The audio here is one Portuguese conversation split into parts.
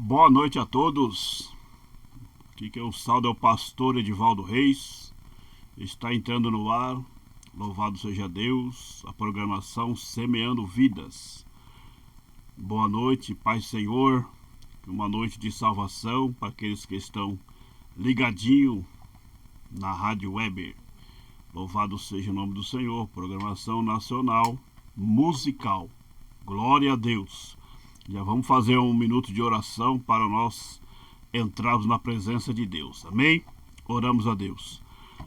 Boa noite a todos. Aqui que é o saldo é o pastor Edivaldo Reis. Está entrando no ar, louvado seja Deus, a programação Semeando Vidas. Boa noite, Pai Senhor, uma noite de salvação para aqueles que estão ligadinho na Rádio Web. Louvado seja o nome do Senhor, programação nacional musical. Glória a Deus. Já vamos fazer um minuto de oração para nós entrarmos na presença de Deus. Amém? Oramos a Deus.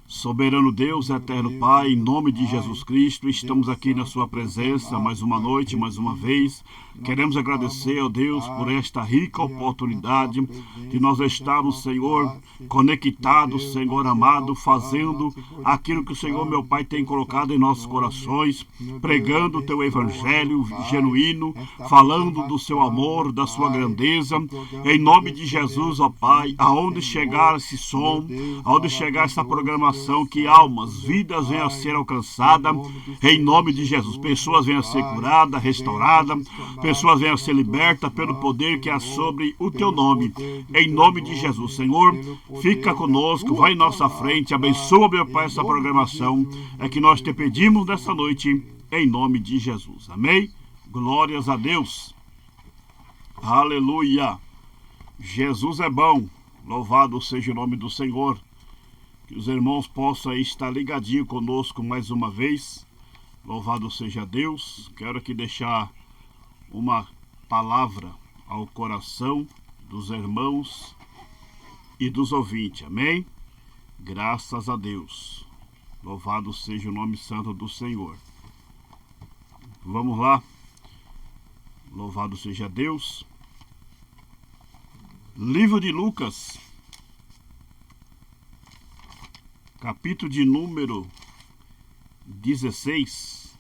Soberano Deus, eterno Pai, em nome de Jesus Cristo, estamos aqui na sua presença mais uma noite, mais uma vez. Queremos agradecer, ó Deus, por esta rica oportunidade de nós estarmos, Senhor, conectados, Senhor amado, fazendo aquilo que o Senhor, meu Pai, tem colocado em nossos corações, pregando o teu evangelho genuíno, falando do seu amor, da sua grandeza, em nome de Jesus, ó Pai, aonde chegar esse som, aonde chegar essa programação, que almas, vidas venham a ser alcançadas, em nome de Jesus. Pessoas venham a ser curadas, restauradas, pessoas venham a ser libertas pelo poder que há sobre o teu nome, em nome de Jesus. Senhor, fica conosco, vai em nossa frente, abençoa, meu Pai, essa programação, é que nós te pedimos nessa noite, em nome de Jesus. Amém? Glórias a Deus. Aleluia. Jesus é bom, louvado seja o nome do Senhor. Que os irmãos possam estar ligadinhos conosco mais uma vez. Louvado seja Deus. Quero aqui deixar uma palavra ao coração dos irmãos e dos ouvintes. Amém? Graças a Deus. Louvado seja o nome santo do Senhor. Vamos lá. Louvado seja Deus. Livro de Lucas, capítulo de número 16.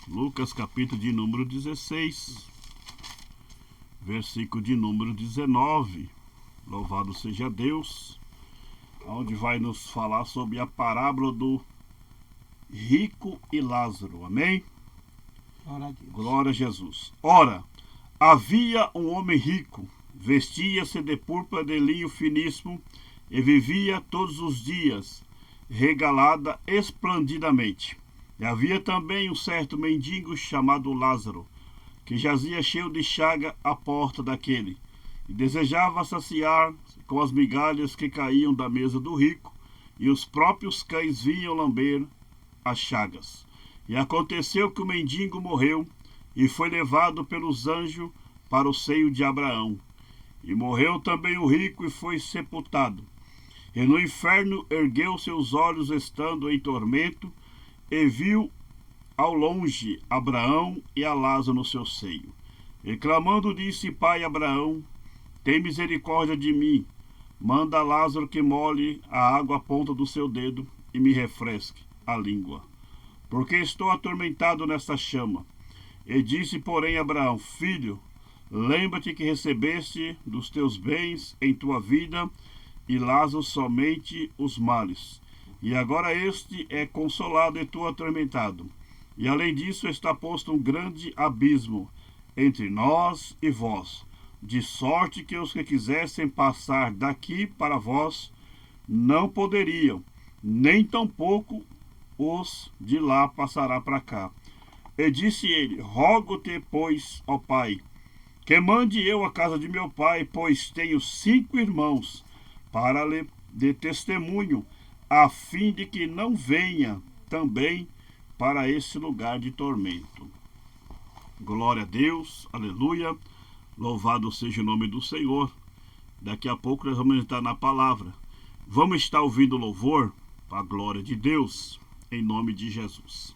Lucas, capítulo de número 16, versículo de número 19. Louvado seja Deus, onde vai nos falar sobre a parábola do rico e Lázaro. Amém? Glória a Jesus. Ora, havia um homem rico, vestia-se de púrpura de linho finíssimo e vivia todos os dias regalada esplendidamente. E havia também um certo mendigo chamado Lázaro, que jazia cheio de chaga à porta daquele, e desejava saciar com as migalhas que caíam da mesa do rico, e os próprios cães vinham lamber as chagas. E aconteceu que o mendigo morreu e foi levado pelos anjos para o seio de Abraão. E morreu também o rico e foi sepultado. E no inferno ergueu seus olhos estando em tormento e viu ao longe Abraão e a Lázaro no seu seio. E clamando disse: Pai Abraão, tem misericórdia de mim. Manda Lázaro que molhe a água à ponta do seu dedo e me refresque a língua, porque estou atormentado nesta chama. E disse, porém, Abraão: Filho, lembra-te que recebeste dos teus bens em tua vida, e Lázaro somente os males. E agora este é consolado e tu atormentado. E além disso está posto um grande abismo entre nós e vós, de sorte que os que quisessem passar daqui para vós não poderiam, nem tampouco os de lá passará para cá. E disse ele: Rogo-te, pois, ó Pai, que mande eu à casa de meu pai, pois tenho 5 irmãos, para lhe de testemunho, a fim de que não venha também para esse lugar de tormento. Glória a Deus, aleluia, louvado seja o nome do Senhor. Daqui a pouco nós vamos entrar na palavra. Vamos estar ouvindo louvor para a glória de Deus, em nome de Jesus.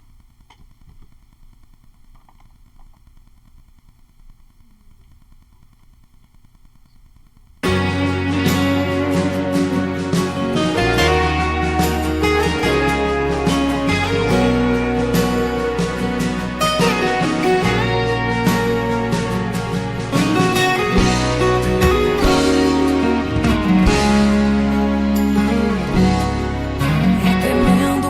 É tremendo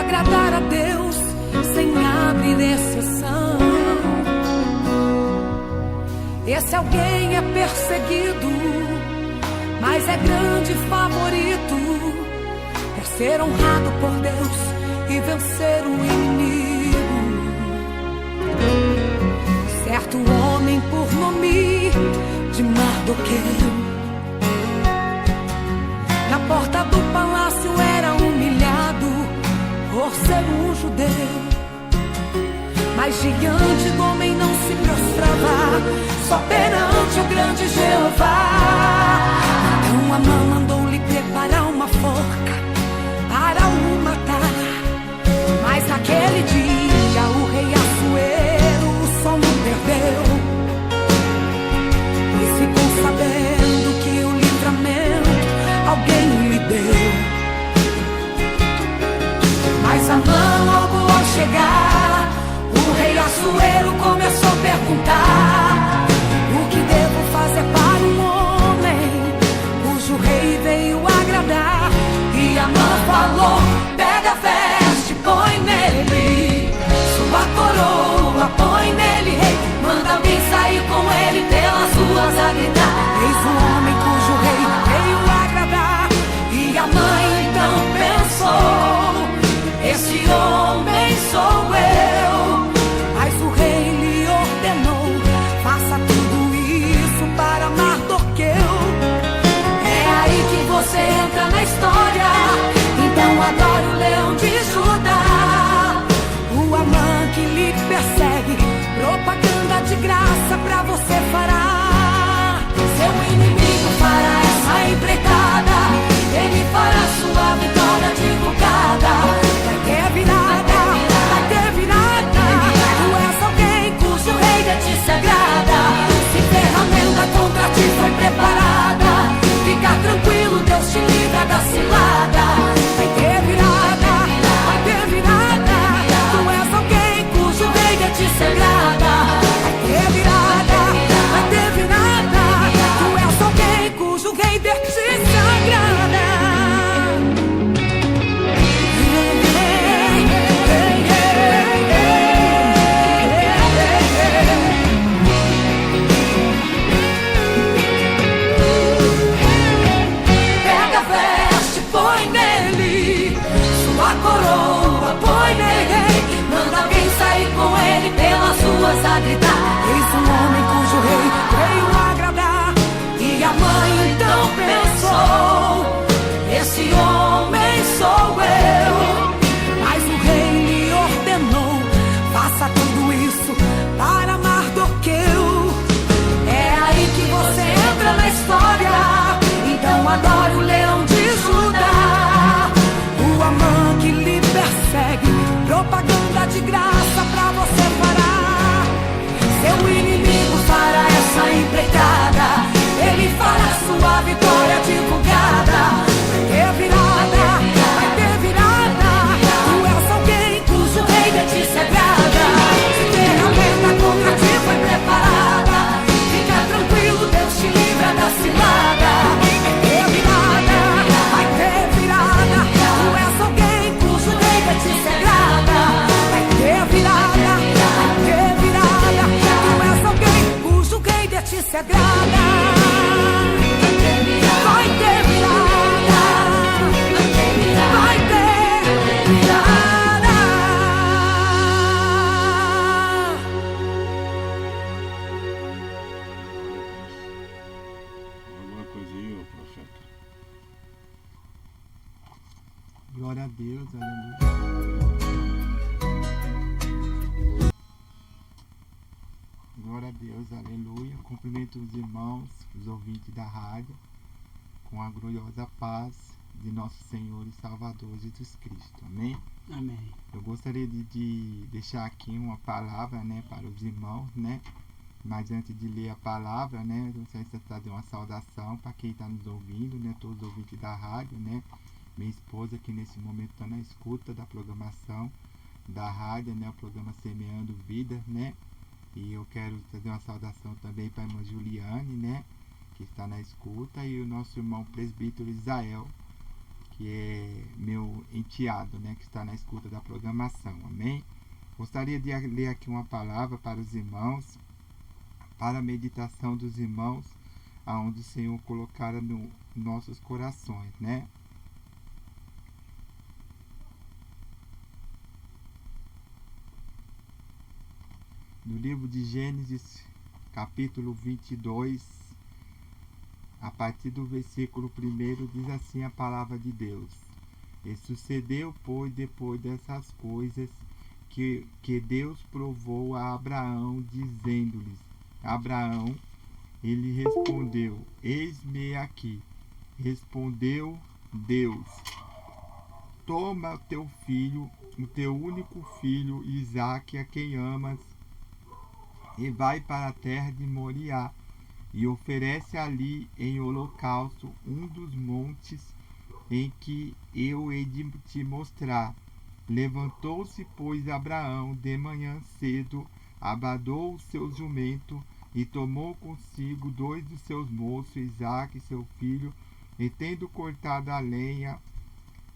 agradar a Deus sem abrir exceção. Esse alguém é perseguido, mas é grande favorito por ser honrado por Deus e vencer o inimigo. Certo homem por nome de Mardoqueu, na porta do palácio era humilhado por ser um judeu. Mas diante do homem não se prostrava, só perante o grande Jeová. Então Amã mandou-lhe preparar uma forca para o matar. Mas naquele dia o rei Assuero o sono perdeu, pois ficou sabendo que o livramento alguém lhe deu. Mas Amã logo ao chegar, o rei Assuero começou a perguntar: o que devo fazer para um homem cujo rei veio agradar? E Amã falou: pega a veste, põe nele sua coroa, põe nele rei. Manda alguém sair com ele pelas ruas a gritar: eis o homem cujo rei veio agradar. E Amã então pensou: esse homem sou eu. Mas o rei lhe ordenou: faça tudo isso para Mardoqueu. É aí que você entra na história, então adore o leão de Judá. O Amã que lhe persegue, propaganda de graça pra você fará. Seu inimigo fará essa empreitada, ele fará sua vitória divulgada. Vai ter virada, vai ter virada. Tu és alguém cujo rei de ti se agrada. Se ferramenta contra ti foi preparada, fica tranquilo, Deus te livra da cilada. Vai ter virada, vai ter virada. Tu és alguém cujo rei de ti se agrada. Vai ter virada, vai ter virada. Tu és alguém cujo rei de ti se agrada. Pega a veste, põe nele sua coroa, põe nele. Manda alguém sair com ele pelas ruas a gritar: eis um homem cujo rei veio agradar. E a mãe então pensou: esse homem sou eu. Mas o rei lhe ordenou: faça tudo isso para Mardoqueu. É aí que você entra na história, então adore o leão de Judá. O Amã que lhe persegue, propaganda de graça pra você fará. Seu inimigo fará essa empreitada, ele fará sua vitória divulgada. Vai ter virada, vai ter virada. Tu és alguém cujo rei de ti se agrada. Se ferramenta contra ti foi preparada, fica tranquilo, Deus te livra da cilada. Vai ter virada, vai ter virada. Tu és alguém cujo rei de ti se agrada. Vai ter virada, vai ter virada. Tu és alguém cujo rei de ti se agrada. Vai ter virada, vai ter virada. Alguma coisa aí, ô profeta? Glória a Deus, aleluia. Glória a Deus, aleluia. Cumprimento os irmãos, os ouvintes da rádio, com a gloriosa paz de nosso Senhor e Salvador Jesus Cristo. Amém? Amém. Eu gostaria de deixar aqui uma palavra, né, para os irmãos, né? Mas antes de ler a palavra, né, eu gostaria de trazer uma saudação para quem está nos ouvindo, né, todos os ouvintes da rádio, né? Minha esposa que nesse momento está na escuta da programação da rádio, né, o programa Semeando Vida, né? E eu quero trazer uma saudação também para a irmã Juliane, né, que está na escuta, e o nosso irmão presbítero Isael, que é meu enteado, né, que está na escuta da programação, amém? Gostaria de ler aqui uma palavra para os irmãos, para a meditação dos irmãos, aonde o Senhor colocara nos nossos corações, né? No livro de Gênesis, capítulo 22, a partir do versículo 1, diz assim a palavra de Deus: E sucedeu, pois, depois dessas coisas, que Deus provou a Abraão, dizendo-lhes: Abraão, ele respondeu: Eis-me aqui. Respondeu Deus: Toma teu filho, o teu único filho, Isaque, a quem amas, e vai para a terra de Moriá, e oferece ali em holocausto um dos montes em que eu hei de te mostrar. Levantou-se, pois, Abraão de manhã cedo, abadou o seu jumento, e tomou consigo 2 dos seus moços, Isaque, seu filho, e tendo cortado a lenha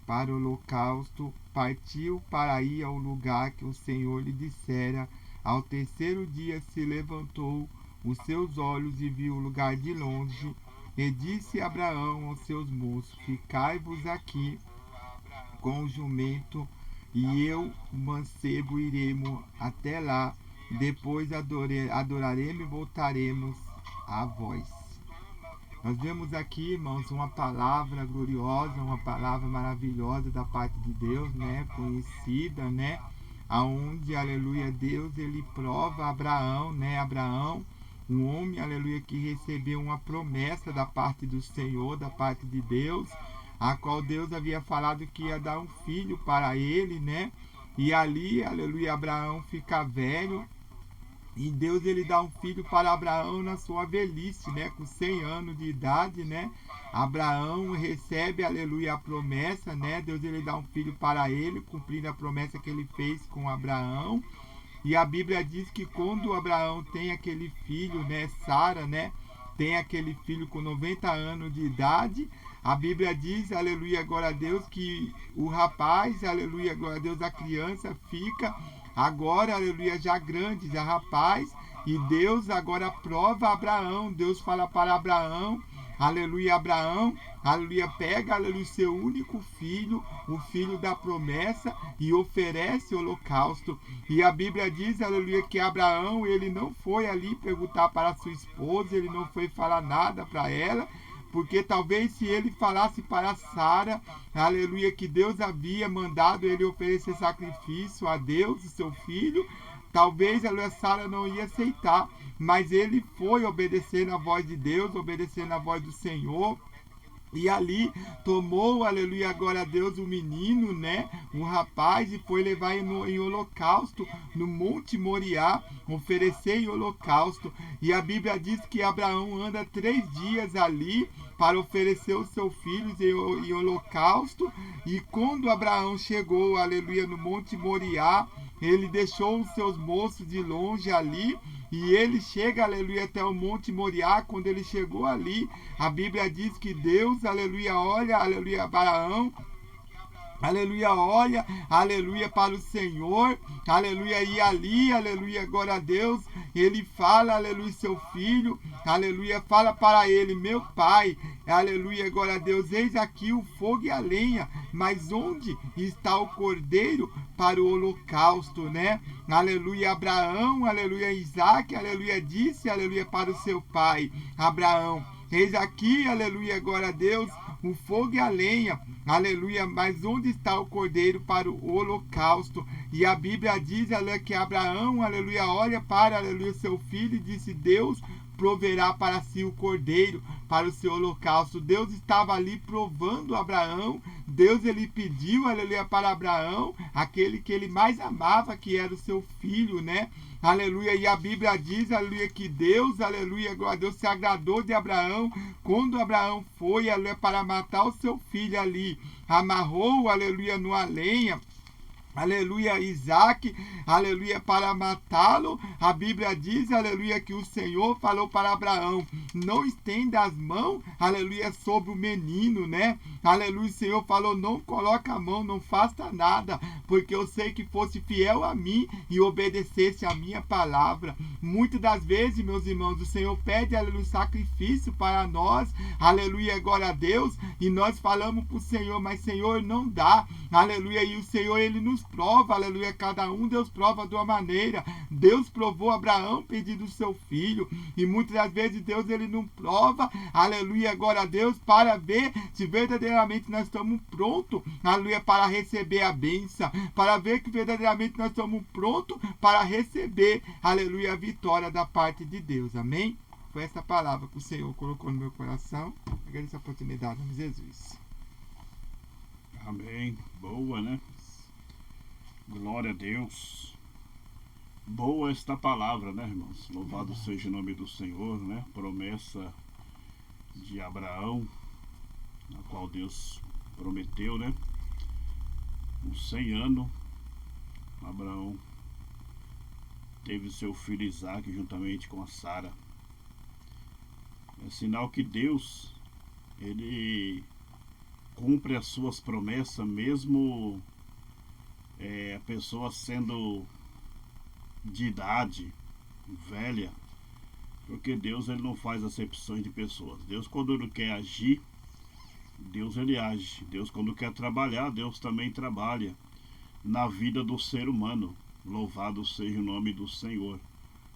para o holocausto, partiu para ir ao lugar que o Senhor lhe dissera. Ao terceiro dia se levantou os seus olhos e viu o lugar de longe, e disse Abraão aos seus moços: Ficai-vos aqui com o jumento, e eu, o mancebo, iremos até lá. Depois adoraremos e voltaremos a vós. Nós vemos aqui, irmãos, uma palavra gloriosa, uma palavra maravilhosa da parte de Deus, né? Conhecida, né? Aonde, aleluia, Deus, ele prova Abraão, né? Abraão, um homem, aleluia, que recebeu uma promessa da parte do Senhor, da parte de Deus, a qual Deus havia falado que ia dar um filho para ele, né? E ali, aleluia, Abraão fica velho, e Deus, ele dá um filho para Abraão na sua velhice, né? Com 100 anos de idade, né? Abraão recebe, aleluia, a promessa, né? Deus, ele dá um filho para ele, cumprindo a promessa que ele fez com Abraão. E a Bíblia diz que quando Abraão tem aquele filho, né? Sara, né? Tem aquele filho com 90 anos de idade. A Bíblia diz, aleluia, glória a Deus, que o rapaz, aleluia, glória a Deus, a criança fica agora, aleluia, já grande, já rapaz, e Deus agora prova Abraão. Deus fala para Abraão, aleluia, pega, aleluia, seu único filho, o filho da promessa, e oferece holocausto. E a Bíblia diz, aleluia, que Abraão, ele não foi ali perguntar para sua esposa, ele não foi falar nada para ela, porque talvez se ele falasse para Sara, aleluia, que Deus havia mandado ele oferecer sacrifício a Deus, o seu filho, talvez, aleluia, Sara não ia aceitar, mas ele foi obedecendo a voz de Deus, obedecendo a voz do Senhor. E ali tomou, aleluia, glória a Deus, o menino, né, um rapaz, e foi levar em holocausto, no Monte Moriá, oferecer em holocausto. E a Bíblia diz que Abraão anda 3 dias ali para oferecer os seus filhos em holocausto. E quando Abraão chegou, aleluia, no Monte Moriá, ele deixou os seus moços de longe ali, e ele chega, aleluia, até o Monte Moriá. Quando ele chegou ali, a Bíblia diz que Deus, aleluia, olha, aleluia, Abraão, aleluia, olha, aleluia, para o Senhor, aleluia, e ali, aleluia, glória a Deus, ele fala, aleluia, seu filho, aleluia, fala para ele: meu pai, aleluia, glória a Deus, eis aqui o fogo e a lenha, mas onde está o cordeiro para o holocausto, né? Aleluia, Abraão, aleluia, Isaque, aleluia, disse, aleluia, para o seu pai, Abraão: eis aqui, aleluia, glória a Deus, o fogo e a lenha, aleluia, mas onde está o cordeiro para o holocausto? E a Bíblia diz, aleluia, que Abraão, aleluia, olha para, aleluia, seu filho e disse: Deus proverá para si o cordeiro para o seu holocausto. Deus estava ali provando Abraão. Deus, ele pediu, aleluia, para Abraão aquele que ele mais amava, que era o seu filho, né? Aleluia, e a Bíblia diz, aleluia, que Deus, aleluia, glória a Deus, se agradou de Abraão quando Abraão foi, aleluia, para matar o seu filho ali, amarrou, aleluia, numa lenha, aleluia, Isaac, aleluia, para matá-lo. A Bíblia diz, aleluia, que o Senhor falou para Abraão, não estenda as mãos, aleluia, sobre o menino, né? Aleluia, o Senhor falou, não coloca a mão, não faça nada, porque eu sei que fosse fiel a mim e obedecesse a minha palavra. Muitas das vezes, meus irmãos, o Senhor pede, aleluia, sacrifício para nós, aleluia, glória a Deus, e nós falamos para o Senhor, mas Senhor, não dá, aleluia, e o Senhor, ele nos prova, aleluia, cada um Deus prova de uma maneira. Deus provou Abraão pedindo o seu filho, e muitas das vezes Deus, ele não prova, aleluia, glória a Deus, para ver se verdadeiramente nós estamos prontos, aleluia, para receber a bênção, para ver que verdadeiramente nós estamos prontos para receber, aleluia, a vitória da parte de Deus, amém? Foi essa palavra que o Senhor colocou no meu coração. Agradeço a oportunidade, em Jesus. Amém. Boa, né? Glória a Deus. Boa esta palavra, né, irmãos? Louvado seja o nome do Senhor, né? Promessa de Abraão, na qual Deus prometeu, né? Uns 100 anos, Abraão teve seu filho Isaac juntamente com a Sara. É sinal que Deus, ele cumpre as suas promessas, mesmo a pessoa sendo de idade velha, porque Deus, ele não faz acepções de pessoas. Deus, quando ele quer agir, Deus, ele age. Deus, quando quer trabalhar, Deus também trabalha na vida do ser humano. Louvado seja o nome do Senhor.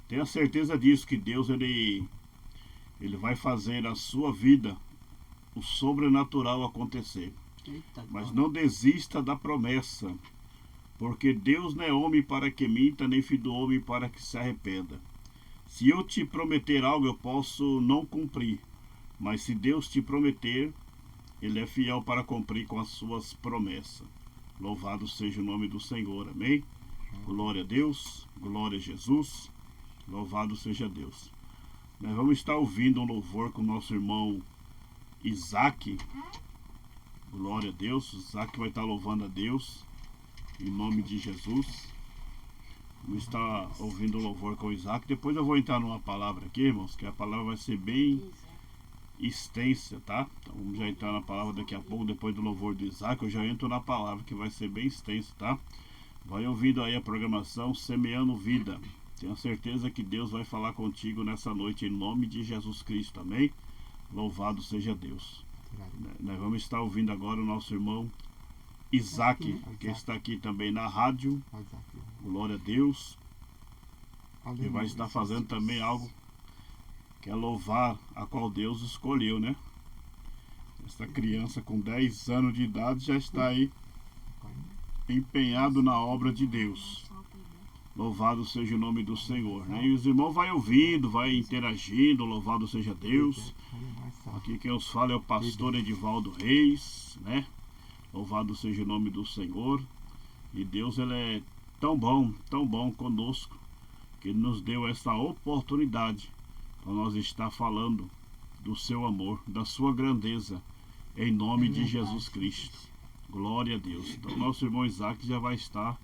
Tenha certeza disso, que Deus, ele vai fazer a sua vida o sobrenatural acontecer. Mas não desista da promessa, porque Deus não é homem para que minta, nem filho do homem para que se arrependa. Se eu te prometer algo, eu posso não cumprir, mas se Deus te prometer, ele é fiel para cumprir com as suas promessas. Louvado seja o nome do Senhor, amém? Glória a Deus, glória a Jesus, louvado seja Deus. Nós vamos estar ouvindo um louvor com o nosso irmão Isaac. Glória a Deus. Isaac vai estar louvando a Deus em nome de Jesus. Vamos estar ouvindo o louvor com o Isaac. Depois eu vou entrar numa palavra aqui, irmãos, que a palavra vai ser bem extensa, tá? Então vamos já entrar na palavra daqui a pouco. Depois do louvor do Isaac, eu já entro na palavra, que vai ser bem extensa, tá? Vai ouvindo aí a programação Semeando Vida. Tenho certeza que Deus vai falar contigo nessa noite, em nome de Jesus Cristo, amém? Louvado seja Deus. Nós vamos estar ouvindo agora o nosso irmão Isaac, que está aqui também na rádio. Glória a Deus. Ele vai estar fazendo também algo que é louvar a qual Deus escolheu, né? Esta criança com 10 anos de idade já está aí empenhado na obra de Deus. Louvado seja o nome do Senhor, né? E os irmãos vai ouvindo, vai interagindo. Louvado seja Deus. Aqui quem os fala é o pastor Edivaldo Reis, né? Louvado seja o nome do Senhor. E Deus, ele é tão bom conosco, que ele nos deu essa oportunidade para nós estar falando do seu amor, da sua grandeza, em nome de Jesus Cristo. Glória a Deus. Então nosso irmão Isaac já vai estar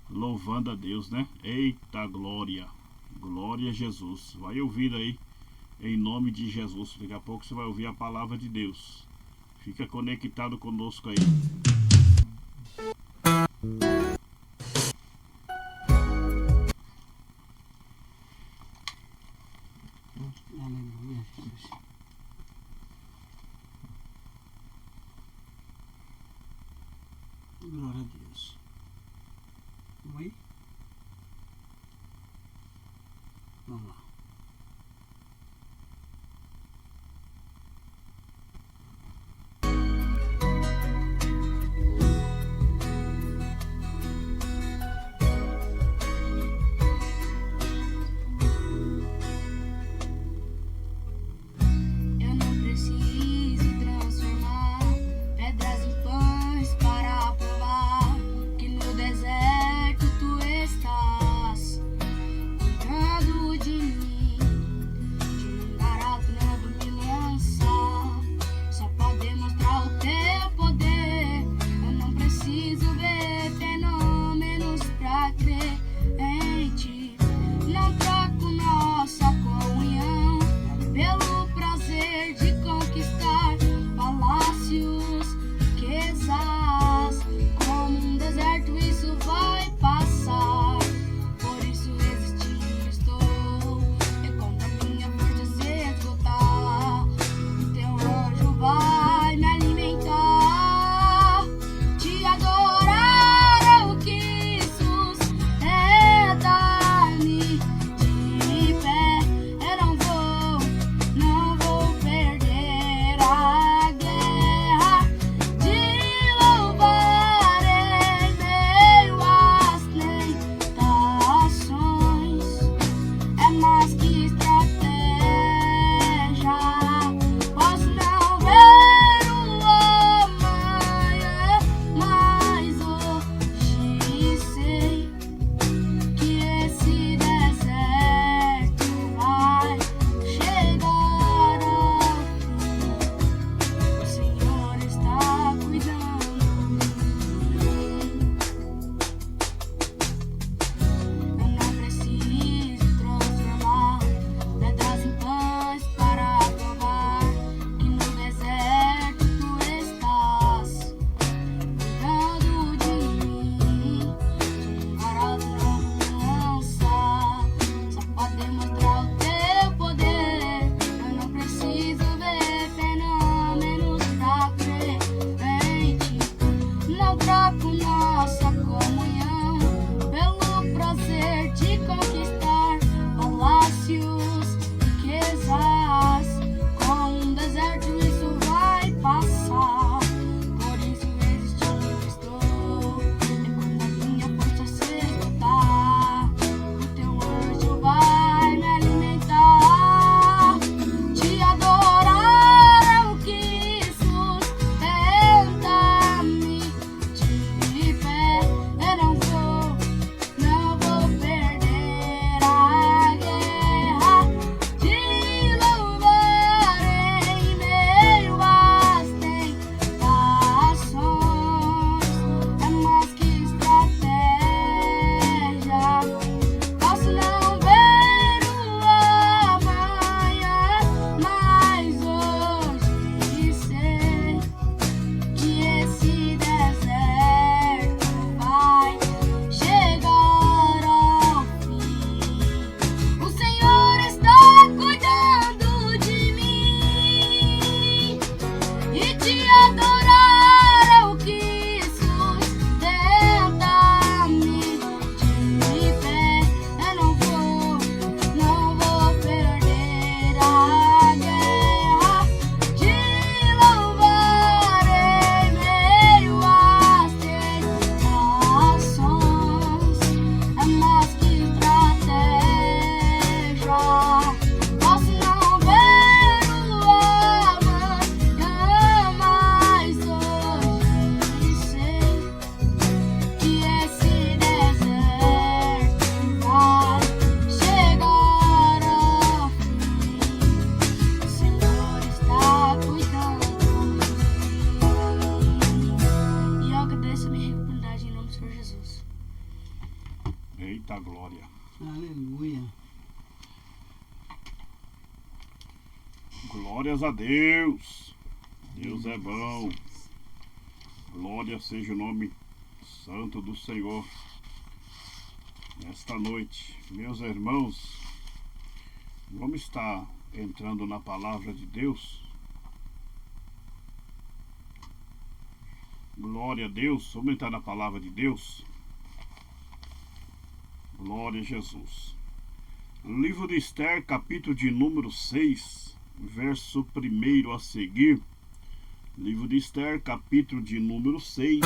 louvando a Deus, né? Eita glória, glória a Jesus. Vai ouvir aí, em nome de Jesus. Daqui a pouco você vai ouvir a palavra de Deus. Fica conectado conosco aí. Aleluia, Jesus. Glória a Deus. Oi? Vamos lá. Eu não preciso transformar pedras em pães para provar que no deserto tu estás cuidando de mim. Eita glória. Aleluia. Glórias a Deus. Deus é bom. Glória seja o nome santo do Senhor. Nesta noite, meus irmãos, vamos estar entrando na palavra de Deus. Glória a Deus. Vamos entrar na palavra de Deus. Glória a Jesus. Livro de Esther, capítulo de número 6, verso 1 a seguir. Livro de Esther, capítulo de número 6,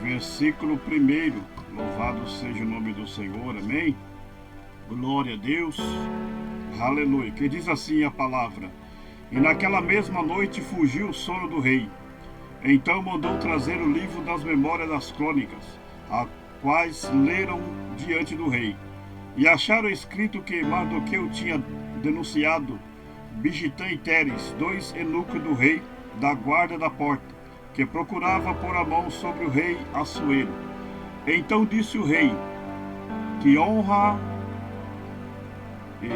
versículo 1. Louvado seja o nome do Senhor, amém? Glória a Deus. Aleluia. Que diz assim a palavra: E naquela mesma noite fugiu o sono do rei. Então mandou trazer o livro das memórias das crônicas, a quais leram diante do rei. E acharam escrito que Mardoqueu tinha denunciado Bigitã e Teres, 2 eunucos do rei, da guarda da porta, que procurava pôr a mão sobre o rei Assuero. Então disse o rei: Que honra e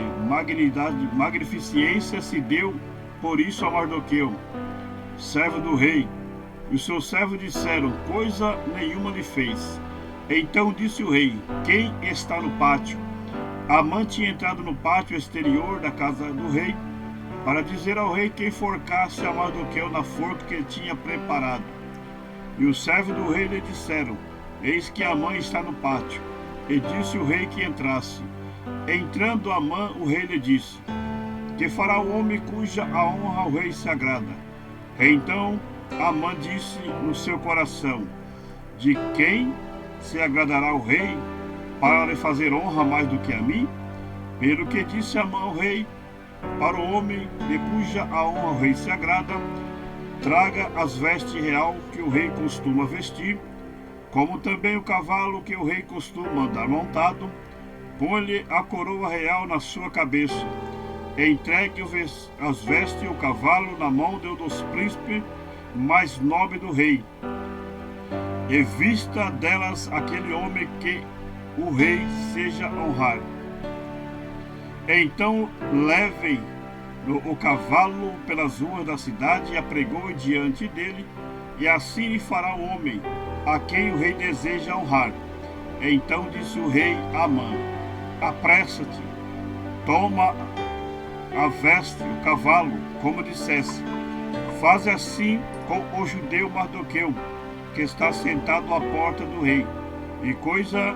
magnificência se deu por isso a Mardoqueu, servo do rei. E os seus servos disseram: Coisa nenhuma lhe fez. Então disse o rei: Quem está no pátio? Amã tinha entrado no pátio exterior da casa do rei, para dizer ao rei que enforcasse a Mardoqueu na forca que ele tinha preparado. E os servos do rei lhe disseram: Eis que Amã está no pátio. E disse o rei que entrasse. Entrando Amã, o rei lhe disse: Que fará o homem cuja a honra ao rei se agrada? Então Amã disse no seu coração: De quem se agradará o rei, para lhe fazer honra mais do que a mim? Pelo que disse Amã ao rei: Para o homem de cuja a honra ao rei se agrada, traga as vestes real que o rei costuma vestir, como também o cavalo que o rei costuma andar montado, põe-lhe a coroa real na sua cabeça, entregue as vestes e o cavalo na mão de um dos príncipes mais nobre do rei, e vista delas aquele homem que o rei seja honrar. Então levem o cavalo pelas ruas da cidade e apregoe diante dele, e assim lhe fará o homem a quem o rei deseja honrar. Então disse o rei a Amã: Apressa-te, toma a veste, o cavalo, como dissesse. Faz assim com o judeu Mardoqueu, que está sentado à porta do rei, e coisa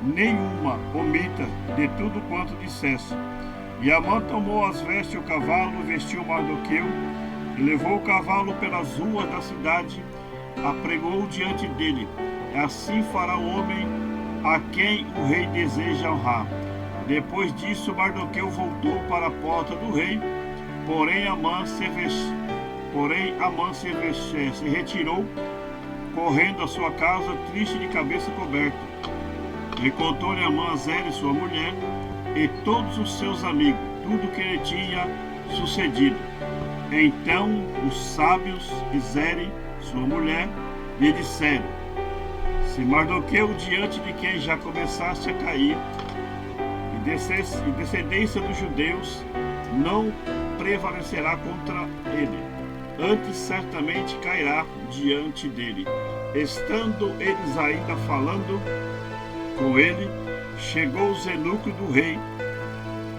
nenhuma omita de tudo quanto dissesse. E Amã tomou as vestes e o cavalo, vestiu Mardoqueu, e levou o cavalo pelas ruas da cidade, apregou diante dele. Assim fará o homem a quem o rei deseja honrar. Depois disso, Mardoqueu voltou para a porta do rei, porém Amã se retirou, correndo à sua casa, triste de cabeça coberta. E contou-lhe Amã a Zere, sua mulher, e todos os seus amigos, tudo o que lhe tinha sucedido. Então os sábios e Zere, sua mulher, lhe disseram: Se Mardoqueu, diante de quem já começaste a cair, e descendência dos judeus, não prevalecerá contra ele, antes certamente cairá diante dele. Estando eles ainda falando com ele, chegou os eunucos do rei,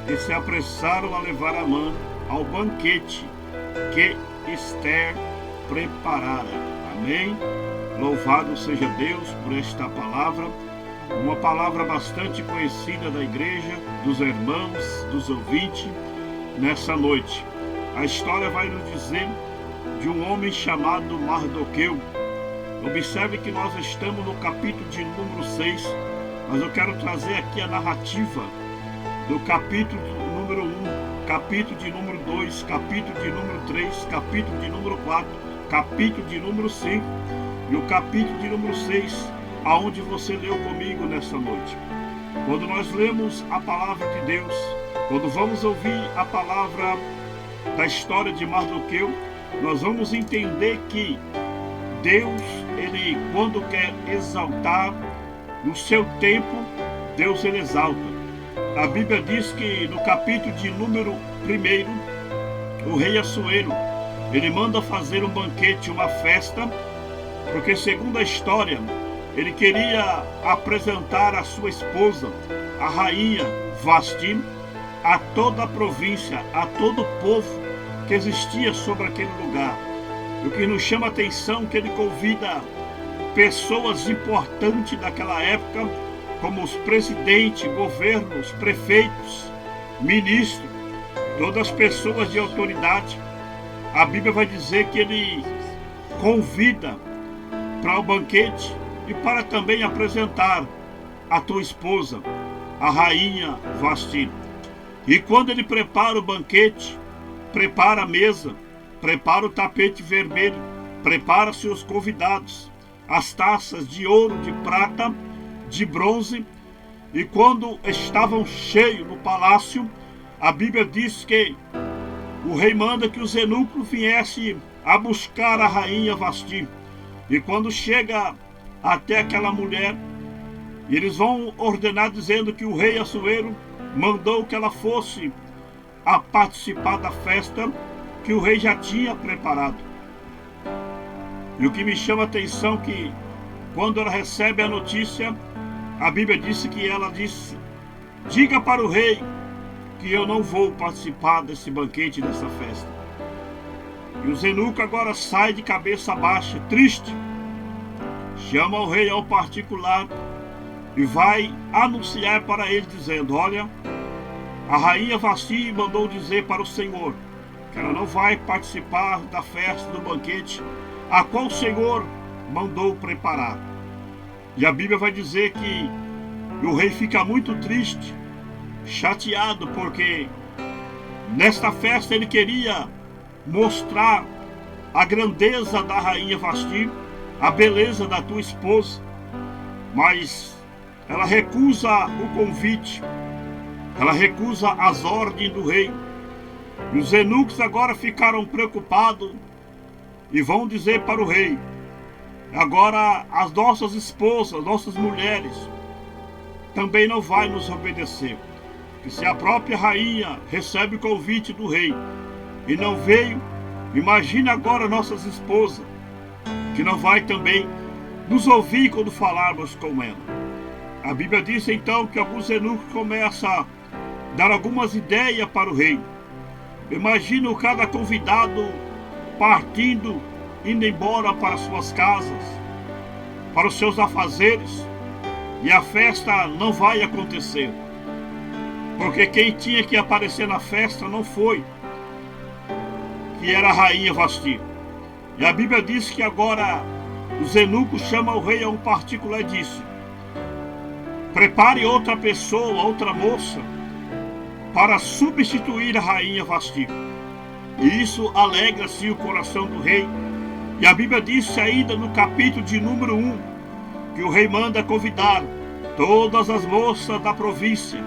e se apressaram a levar Amã ao banquete que Esther preparara. Amém? Louvado seja Deus por esta palavra, uma palavra bastante conhecida da igreja, dos irmãos, dos ouvintes, nessa noite. A história vai nos dizer de um homem chamado Mardoqueu. Observe que nós estamos no capítulo de número 6, mas eu quero trazer aqui a narrativa do capítulo número 1, capítulo de número 2, capítulo de número 3, capítulo de número 4, capítulo de número 5 e o capítulo de número 6, aonde você leu comigo nessa noite. Quando nós lemos a palavra de Deus, quando vamos ouvir a palavra da história de Mardoqueu, nós vamos entender que Deus, ele, quando quer exaltar, no seu tempo, Deus ele exalta. A Bíblia diz que no capítulo de número 1, o rei Assuero, ele manda fazer um banquete, uma festa, porque segundo a história, ele queria apresentar a sua esposa, a rainha Vasti, a toda a província, a todo o povo que existia sobre aquele lugar. O que nos chama a atenção é que ele convida pessoas importantes daquela época, como os presidentes, governos, prefeitos, ministros, todas as pessoas de autoridade. A Bíblia vai dizer que ele convida para o banquete e para também apresentar a tua esposa, a rainha Vasti. E quando ele prepara o banquete, prepara a mesa, prepara o tapete vermelho, prepara seus convidados, as taças de ouro, de prata, de bronze, e quando estavam cheios no palácio, a Bíblia diz que o rei manda que os eunucos viessem a buscar a rainha Vasti. E quando chega até aquela mulher, eles vão ordenar dizendo que o rei Assuero mandou que ela fosse a participar da festa que o rei já tinha preparado. E o que me chama a atenção é que quando ela recebe a notícia, a Bíblia disse que ela disse: diga para o rei que eu não vou participar desse banquete, dessa festa. E o eunuco agora sai de cabeça baixa, triste, chama o rei ao particular e vai anunciar para ele dizendo: olha, a rainha Vasti mandou dizer para o Senhor que ela não vai participar da festa, do banquete, a qual o Senhor mandou preparar. E a Bíblia vai dizer que o rei fica muito triste, chateado, porque nesta festa ele queria mostrar a grandeza da rainha Vasti, a beleza da tua esposa, mas ela recusa o convite, ela recusa as ordens do rei. E os eunucos agora ficaram preocupados e vão dizer para o rei: agora as nossas esposas, nossas mulheres, também não vai nos obedecer. Que se a própria rainha recebe o convite do rei e não veio, imagina agora nossas esposas, que não vai também nos ouvir quando falarmos com ela. A Bíblia diz então que alguns eunucos começam a dar algumas ideias para o rei. Imagina cada convidado partindo, indo embora para suas casas, para os seus afazeres, e a festa não vai acontecer, porque quem tinha que aparecer na festa não foi, que era a rainha Vasti. E a Bíblia diz que agora os eunucos chamam o rei a um particular e disse: prepare outra pessoa, outra moça, para substituir a rainha Vasti. E isso alegra-se o coração do rei. E a Bíblia diz ainda no capítulo de número 1, que o rei manda convidar todas as moças da província,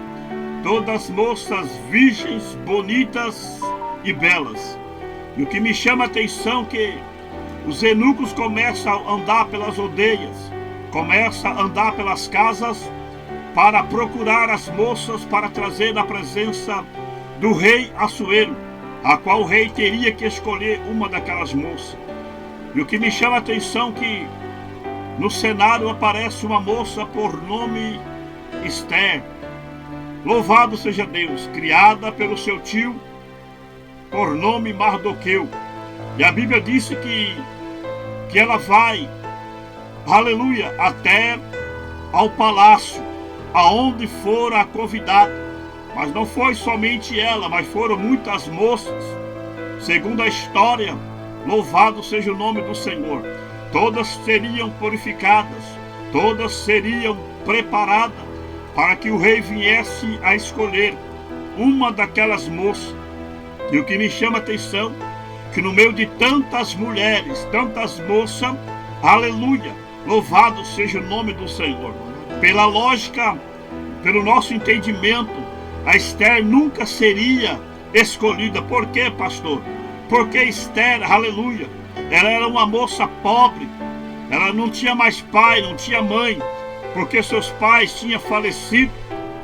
todas as moças virgens, bonitas e belas. E o que me chama a atenção é que os eunucos começam a andar pelas aldeias, começam a andar pelas casas, para procurar as moças para trazer na presença do rei Assuero, a qual o rei teria que escolher uma daquelas moças. E o que me chama a atenção é que no cenário aparece uma moça por nome Esther. Louvado seja Deus, criada pelo seu tio por nome Mardoqueu. E a Bíblia disse que ela vai, aleluia, até ao palácio, aonde fora convidada. Mas não foi somente ela, mas foram muitas moças. Segundo a história, louvado seja o nome do Senhor, todas seriam purificadas, todas seriam preparadas para que o rei viesse a escolher uma daquelas moças. E o que me chama a atenção, que no meio de tantas mulheres, tantas moças, aleluia, louvado seja o nome do Senhor. Pela lógica, pelo nosso entendimento, a Esther nunca seria escolhida. Por quê, pastor? Porque Esther, aleluia, ela era uma moça pobre, Ela não tinha mais pai, não tinha mãe, porque seus pais tinham falecido.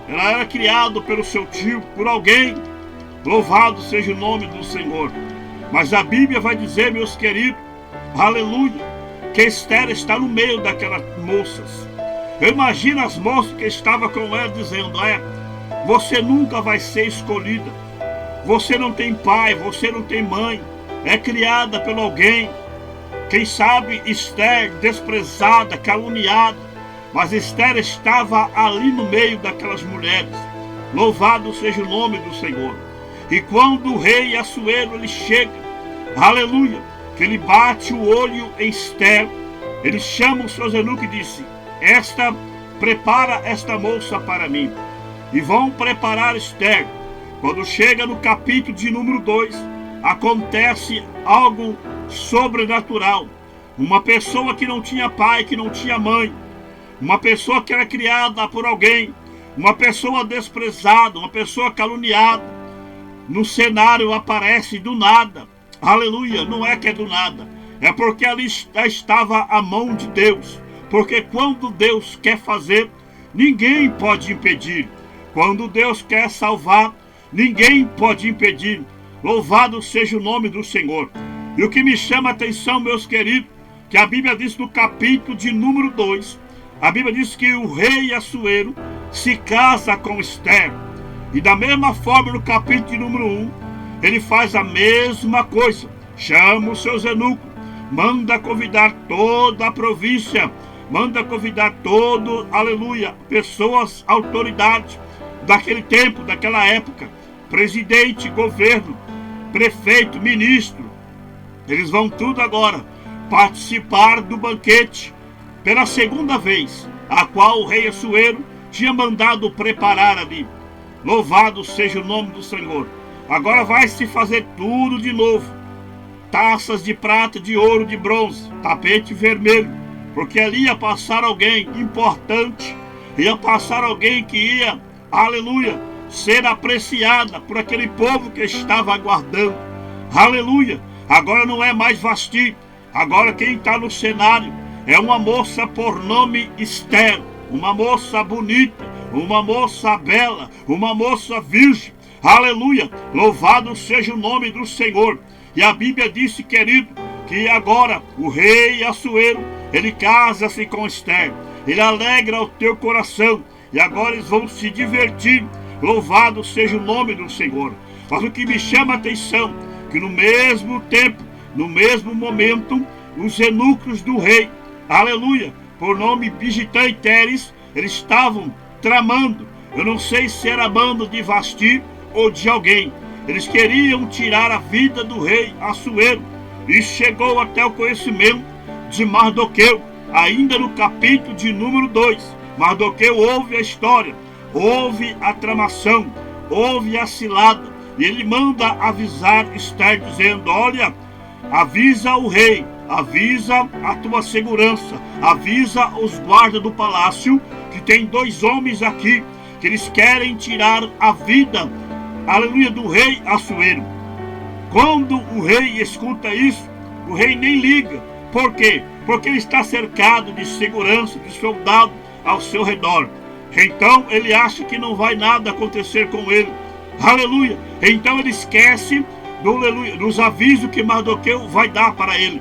Ela era criada pelo seu tio, por alguém. Louvado seja o nome do Senhor. Mas a Bíblia vai dizer, meus queridos, aleluia, que Esther está no meio daquelas moças. Eu imagino as moças que estavam com ela dizendo: você nunca vai ser escolhida. Você não tem pai, você não tem mãe. É criada por alguém. Quem sabe Esther desprezada, caluniada. Mas Esther estava ali no meio daquelas mulheres. Louvado seja o nome do Senhor. E quando o rei Assuero ele chega, aleluia, que ele bate o olho em Esther, ele chama os seus eunucos e disse: prepara esta moça para mim. E vão preparar Esther. Quando chega no capítulo de número 2, acontece algo sobrenatural. Uma pessoa que não tinha pai, que não tinha mãe, uma pessoa que era criada por alguém, uma pessoa desprezada, uma pessoa caluniada, no cenário aparece do nada. Aleluia, não é que é do nada, é porque ali estava a mão de Deus. Porque quando Deus quer fazer, ninguém pode impedir. Quando Deus quer salvar, ninguém pode impedir. Louvado seja o nome do Senhor. E o que me chama a atenção, meus queridos, que a Bíblia diz no capítulo de número 2, a Bíblia diz que o rei Assuero se casa com Esther. E da mesma forma, no capítulo de número 1, ele faz a mesma coisa. Chama os seus eunucos, manda convidar toda a província, manda convidar todo, aleluia, pessoas, autoridades daquele tempo, daquela época, presidente, governo, prefeito, ministro. Eles vão tudo agora participar do banquete pela segunda vez, a qual o rei Assuero tinha mandado preparar ali. Louvado seja o nome do Senhor. Agora vai se fazer tudo de novo. Taças de prata, de ouro, de bronze, tapete vermelho, porque ali ia passar alguém importante, ia passar alguém que ia, aleluia, ser apreciada por aquele povo que estava aguardando. Aleluia. Agora não é mais Vasti. Agora quem está no cenário é uma moça por nome Esther, uma moça bonita, uma moça bela, uma moça virgem. Aleluia, louvado seja o nome do Senhor. E a Bíblia disse, querido, que agora o rei Assuero, ele casa-se com Esther, ele alegra o teu coração, e agora eles vão se divertir. Louvado seja o nome do Senhor. Mas o que me chama a atenção, que no mesmo tempo, no mesmo momento, os eunucos do rei, aleluia, por nome Bigitã e Teres, eles estavam tramando, eu não sei se era bando de Vasti ou de alguém. Eles queriam tirar a vida do rei Assuero. Isso chegou até o conhecimento de Mardoqueu, ainda no capítulo de número 2. Mardoqueu ouve a história, ouve a tramação, ouve a cilada, e ele manda avisar Esther, dizendo: olha, avisa o rei, avisa a tua segurança, avisa os guardas do palácio, que tem 2 homens aqui, que eles querem tirar a vida, aleluia, do rei Assuero. Quando o rei escuta isso, o rei nem liga. Por quê? Porque ele está cercado de segurança, de soldados ao seu redor. Então ele acha que não vai nada acontecer com ele. Aleluia. Então ele esquece dos avisos que Mardoqueu vai dar para ele.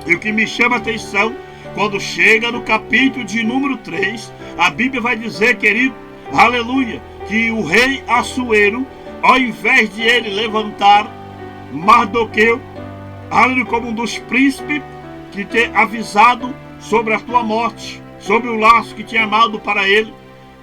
E o que me chama a atenção, quando chega no capítulo de número 3, a Bíblia vai dizer, querido, aleluia, que o rei Assuero, ao invés de ele levantar Mardoqueu, aleluia, como um dos príncipes que ter avisado sobre a tua morte, sobre o laço que tinha amado para ele,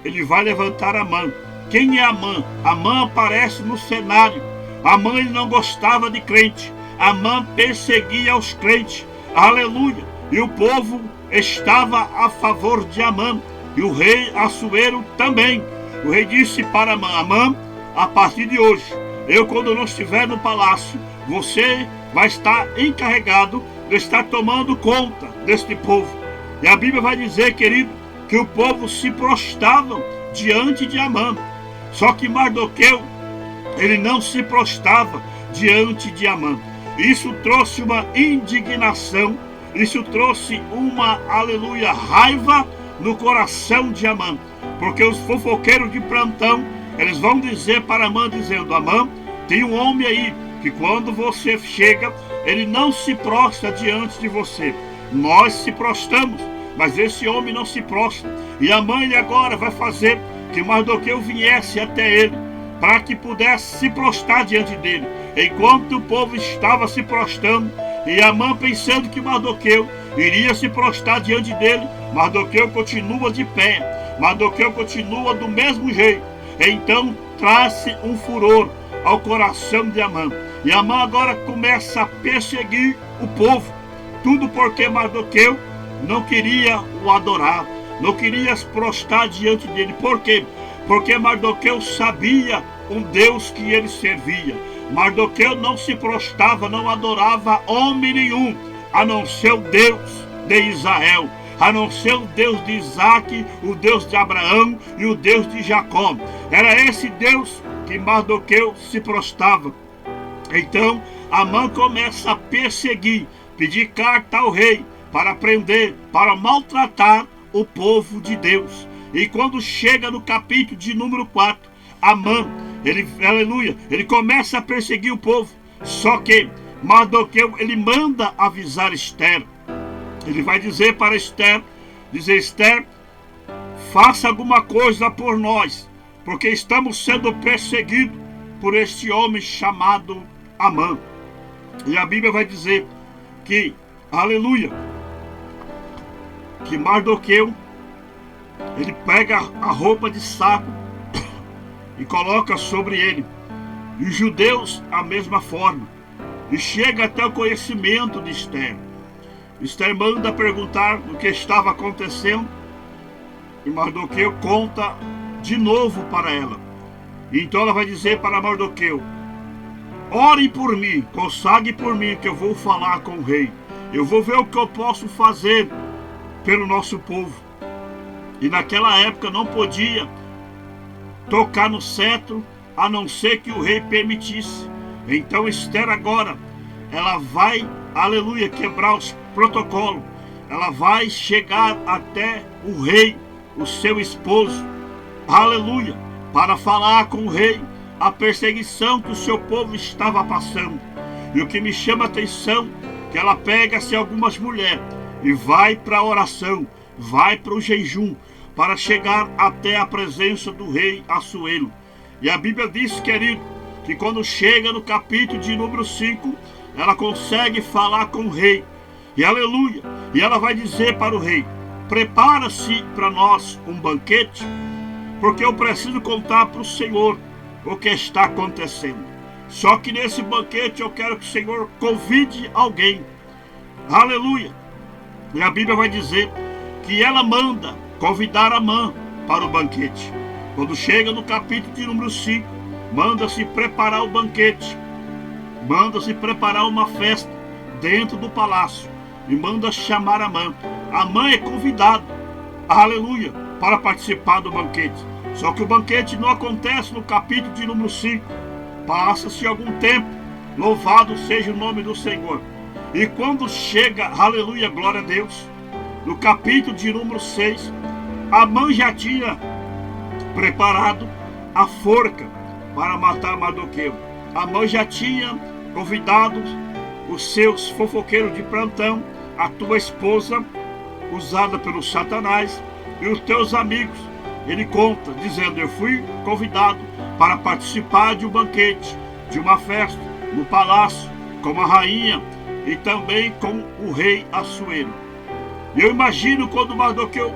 ele vai levantar Amã. Quem é Amã? Amã aparece no cenário. Amã, ele não gostava de crente. Amã perseguia os crentes. Aleluia. E o povo estava a favor de Amã. E o rei Assuero também. O rei disse para Amã: Amã, a partir de hoje, eu, quando não estiver no palácio, você vai estar encarregado de estar tomando conta deste povo. E a Bíblia vai dizer, querido, que o povo se prostrava diante de Amã. Só que Mardoqueu, ele não se prostrava diante de Amã. Isso trouxe uma indignação Isso trouxe uma, aleluia, raiva no coração de Amã, porque os fofoqueiros de plantão, eles vão dizer para Amã, dizendo: Amã, tem um homem aí que quando você chega, ele não se prostra diante de você. Nós se prostramos, mas esse homem não se prostra. E Amã, ele agora vai fazer que Mardoqueu viesse até ele, para que pudesse se prostrar diante dele. Enquanto o povo estava se prostrando, e Amã pensando que Mardoqueu iria se prostrar diante dele, Mardoqueu continua de pé, Mardoqueu continua do mesmo jeito. Então traz-se um furor ao coração de Amã, e Amã agora começa a perseguir o povo, tudo porque Mardoqueu não queria o adorar, não queria se prostrar diante dele. Por quê? Porque Mardoqueu sabia um Deus que ele servia. Mardoqueu não se prostrava, não adorava homem nenhum, a não ser o Deus de Israel, a não ser o Deus de Isaac, o Deus de Abraão e o Deus de Jacó. Era esse Deus que Mardoqueu se prostrava. Então Amã começa a perseguir, pedir carta ao rei para prender, para maltratar o povo de Deus. E quando chega no capítulo de número 4, Amã, ele começa a perseguir o povo. Só que Mardoqueu, ele manda avisar Esther. Ele vai dizer para Esther, Esther, faça alguma coisa por nós, porque estamos sendo perseguidos por este homem chamado Amã. E a Bíblia vai dizer que, aleluia, que Mardoqueu, ele pega a roupa de saco e coloca sobre ele. E os judeus a mesma forma. E chega até o conhecimento de Esther. Esther manda perguntar o que estava acontecendo. E Mardoqueu conta de novo para ela. Então ela vai dizer para Mardoqueu: ore por mim, consagre por mim, que eu vou falar com o rei. Eu vou ver o que eu posso fazer pelo nosso povo. E naquela época não podia tocar no cetro, a não ser que o rei permitisse. Então Esther agora, ela vai, aleluia, quebrar os protocolos. Ela vai chegar até o rei, o seu esposo, aleluia, para falar com o rei a perseguição que o seu povo estava passando. E o que me chama a atenção, que ela pega-se algumas mulheres e vai para a oração, vai para o jejum, para chegar até a presença do rei Assuero. E a Bíblia diz, querido, que quando chega no capítulo de número 5, ela consegue falar com o rei. E aleluia! E ela vai dizer para o rei: prepara-se para nós um banquete, porque eu preciso contar para o Senhor o que está acontecendo. Só que nesse banquete eu quero que o Senhor convide alguém. Aleluia! E a Bíblia vai dizer que ela manda convidar Amã para o banquete. Quando chega no capítulo de número 5, manda-se preparar o banquete, manda-se preparar uma festa dentro do palácio e manda chamar Amã. Amã é convidado, aleluia, para participar do banquete. Só que o banquete não acontece no capítulo de número 5. Passa-se algum tempo, louvado seja o nome do Senhor. E quando chega, aleluia, glória a Deus, no capítulo de número 6, Amã já tinha preparado a forca para matar Mardoqueu. Amã já tinha convidado os seus fofoqueiros de plantão, a tua esposa, usada pelo Satanás, e os teus amigos. Ele conta, dizendo: eu fui convidado para participar de um banquete, de uma festa, no palácio, com a rainha e também com o rei Assuero. E eu imagino quando Mardoqueu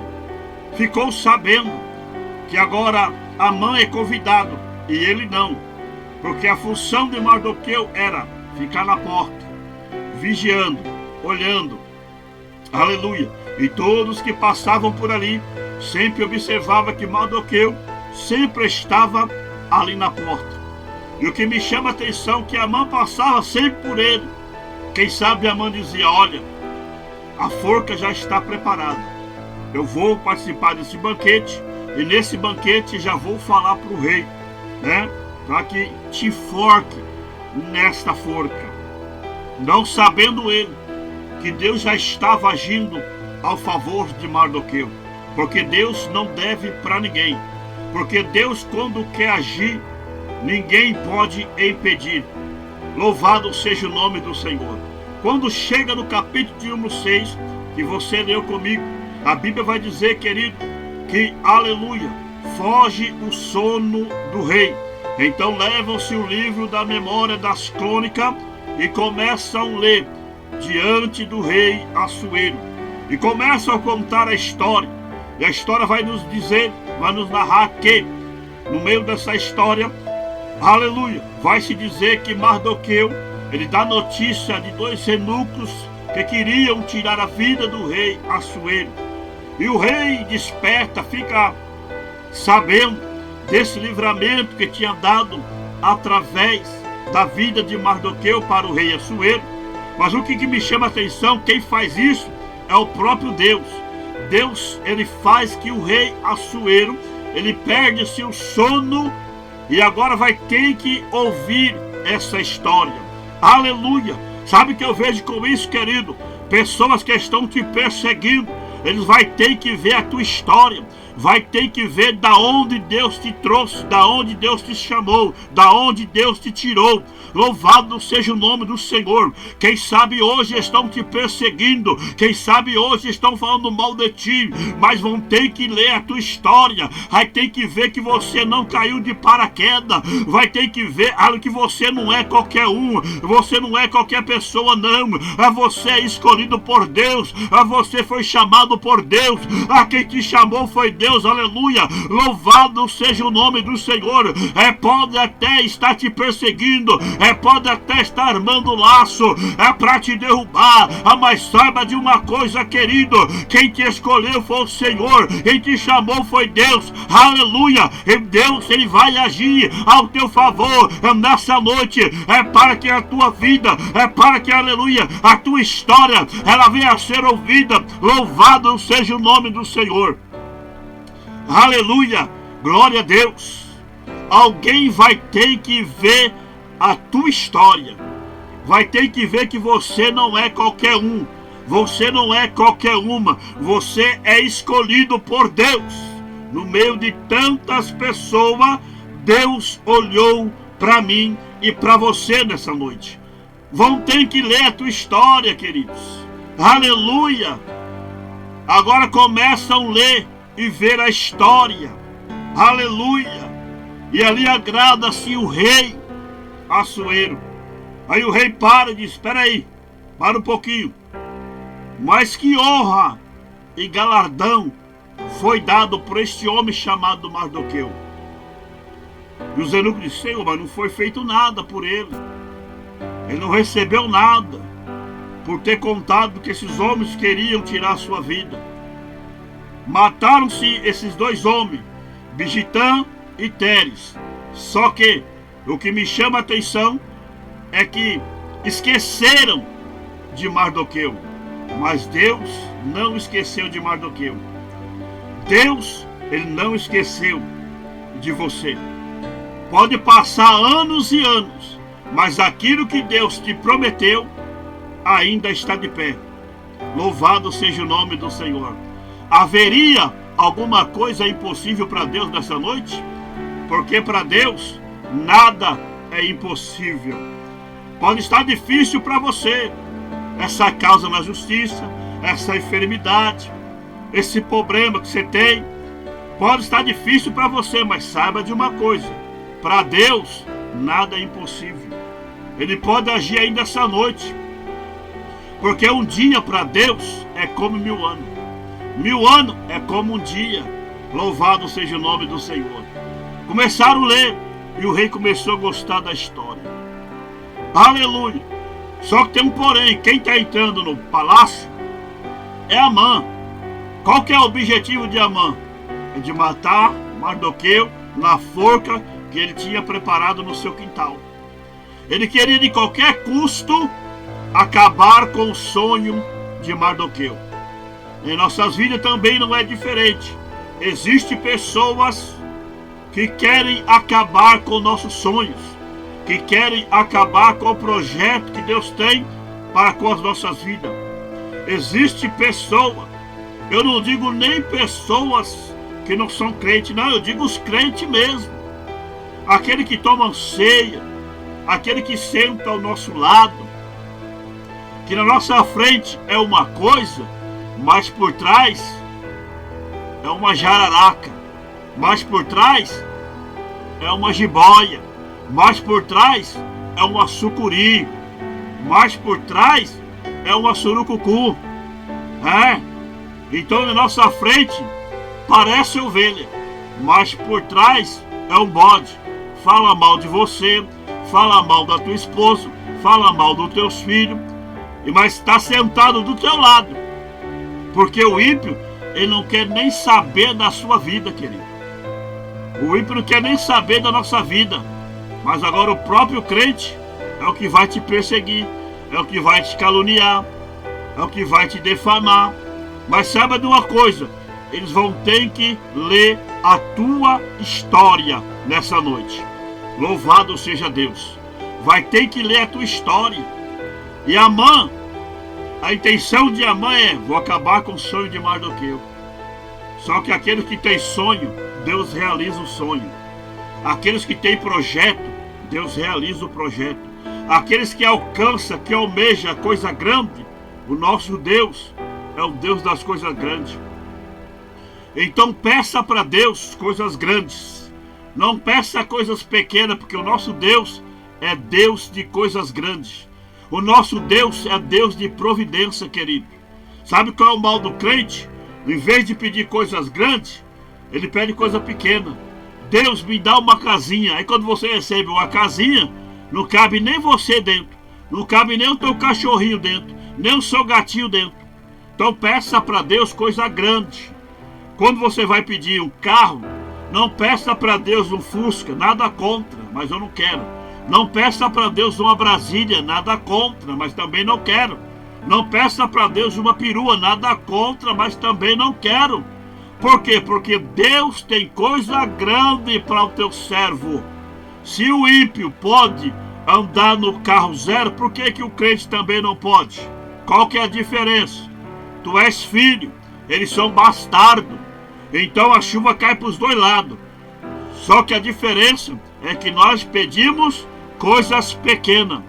ficou sabendo que agora Amã é convidado e ele não, porque a função de Mardoqueu era ficar na porta, vigiando, olhando, aleluia, e todos que passavam por ali sempre observavam que Mardoqueu sempre estava ali na porta. E o que me chama a atenção é que Amã passava sempre por ele. Quem sabe Amã dizia: olha, a forca já está preparada, eu vou participar desse banquete, e nesse banquete já vou falar para o rei, né, para que te enforque nesta forca. Não sabendo ele que Deus já estava agindo ao favor de Mardoqueu. Porque Deus não deve para ninguém. Porque Deus, quando quer agir, ninguém pode impedir. Louvado seja o nome do Senhor. Quando chega no capítulo de número 6, que você leu comigo, a Bíblia vai dizer, querido, que, aleluia, foge o sono do rei. Então levam-se o livro da memória das crônicas e começam a ler diante do rei Assuero. E começam a contar a história. E a história vai nos dizer, vai nos narrar que, no meio dessa história, aleluia, vai se dizer que Mardoqueu, ele dá notícia de 2 eunucos que queriam tirar a vida do rei Assuero. E o rei desperta, fica sabendo desse livramento que tinha dado através da vida de Mardoqueu para o rei Assuero. Mas o que me chama a atenção, quem faz isso é o próprio Deus. Deus, ele faz que o rei Assuero, ele perde seu sono e agora vai ter que ouvir essa história. Aleluia! Sabe o que eu vejo com isso, querido? Pessoas que estão te perseguindo, eles vão ter que ver a tua história. Vai ter que ver da onde Deus te trouxe, da onde Deus te chamou, da onde Deus te tirou. Louvado seja o nome do Senhor. Quem sabe hoje estão te perseguindo, quem sabe hoje estão falando mal de ti, mas vão ter que ler a tua história. Vai ter que ver que você não caiu de paraquedas. Vai ter que ver que você não é qualquer um, você não é qualquer pessoa, não. Você é escolhido por Deus, você foi chamado por Deus, quem te chamou foi Deus, aleluia. Louvado seja o nome do Senhor. Pode até estar te perseguindo, pode até estar armando laço, para te derrubar, mas saiba de uma coisa, querido, quem te escolheu foi o Senhor, quem te chamou foi Deus, aleluia. E Deus, ele vai agir ao teu favor nessa noite, para que a tua vida, para que, aleluia, a tua história, ela venha a ser ouvida. Louvado seja o nome do Senhor. Aleluia, glória a Deus. Alguém vai ter que ver a tua história. Vai ter que ver que você não é qualquer um. Você não é qualquer uma. Você é escolhido por Deus. No meio de tantas pessoas, Deus olhou para mim e para você nessa noite. Vão ter que ler a tua história, queridos. Aleluia. Agora começam a ler e ver a história. Aleluia. E ali agrada-se o rei Assuero. Aí o rei para e diz: espera aí, para um pouquinho. Mas que honra e galardão foi dado por este homem chamado Mardoqueu? E os eunucos disseram: Senhor, mas não foi feito nada por ele. Ele não recebeu nada por ter contado que esses homens queriam tirar a sua vida. Mataram-se esses 2 homens, Bigitã e Teres. Só que o que me chama a atenção é que esqueceram de Mardoqueu. Mas Deus não esqueceu de Mardoqueu. Deus, ele não esqueceu de você. Pode passar anos e anos, mas aquilo que Deus te prometeu ainda está de pé. Louvado seja o nome do Senhor. Haveria alguma coisa impossível para Deus nessa noite? Porque para Deus nada é impossível. Pode estar difícil para você essa causa na justiça, essa enfermidade, esse problema que você tem. Pode estar difícil para você, mas saiba de uma coisa: para Deus nada é impossível. Ele pode agir ainda essa noite, porque um dia para Deus é como 1000 anos. 1000 anos é como um dia. Louvado seja o nome do Senhor. Começaram a ler e o rei começou a gostar da história. Aleluia. Só que tem um porém: quem está entrando no palácio é Amã. Qual que é o objetivo de Amã? É de matar Mardoqueu na forca que ele tinha preparado no seu quintal. Ele queria de qualquer custo acabar com o sonho de Mardoqueu. Em nossas vidas também não é diferente. Existem pessoas que querem acabar com nossos sonhos, que querem acabar com o projeto que Deus tem para com as nossas vidas. Existe pessoa, eu não digo nem pessoas que não são crentes, não, eu digo os crentes mesmo. Aquele que toma ceia, aquele que senta ao nosso lado, que na nossa frente é uma coisa, mas por trás é uma jararaca, mas por trás é uma jiboia, mas por trás é uma sucuri, mas por trás é uma surucucu. Então na nossa frente parece ovelha, mas por trás é um bode. Fala mal de você, fala mal da tua esposa, fala mal dos teus filhos, mas está sentado do teu lado, porque o ímpio, ele não quer nem saber da sua vida, querido. O ímpio não quer nem saber da nossa vida, mas agora o próprio crente é o que vai te perseguir, é o que vai te caluniar, é o que vai te defamar. Mas saiba de uma coisa, eles vão ter que ler a tua história nessa noite. Louvado seja Deus. Vai ter que ler a tua história. E Amã, a intenção de Amã é: vou acabar com o sonho de Mardoqueu. Só que aqueles que têm sonho, Deus realiza o sonho. Aqueles que têm projeto, Deus realiza o projeto. Aqueles que alcançam, que almejam a coisa grande, o nosso Deus é o Deus das coisas grandes. Então peça para Deus coisas grandes. Não peça coisas pequenas, porque o nosso Deus é Deus de coisas grandes. O nosso Deus é Deus de providência, querido. Sabe qual é o mal do crente? Em vez de pedir coisas grandes, ele pede coisa pequena. Deus, me dá uma casinha. Aí quando você recebe uma casinha, não cabe nem você dentro, não cabe nem o teu cachorrinho dentro, nem o seu gatinho dentro. Então peça para Deus coisa grande. Quando você vai pedir um carro, não peça para Deus um Fusca, nada contra, mas eu não quero. Não peça para Deus uma Brasília, nada contra, mas também não quero. Não peça para Deus uma perua, nada contra, mas também não quero. Por quê? Porque Deus tem coisa grande para o teu servo. Se o ímpio pode andar no carro zero, por que que o crente também não pode? Qual que é a diferença? Tu és filho, eles são bastardos. Então a chuva cai para os dois lados. Só que a diferença é que nós pedimos coisas pequenas.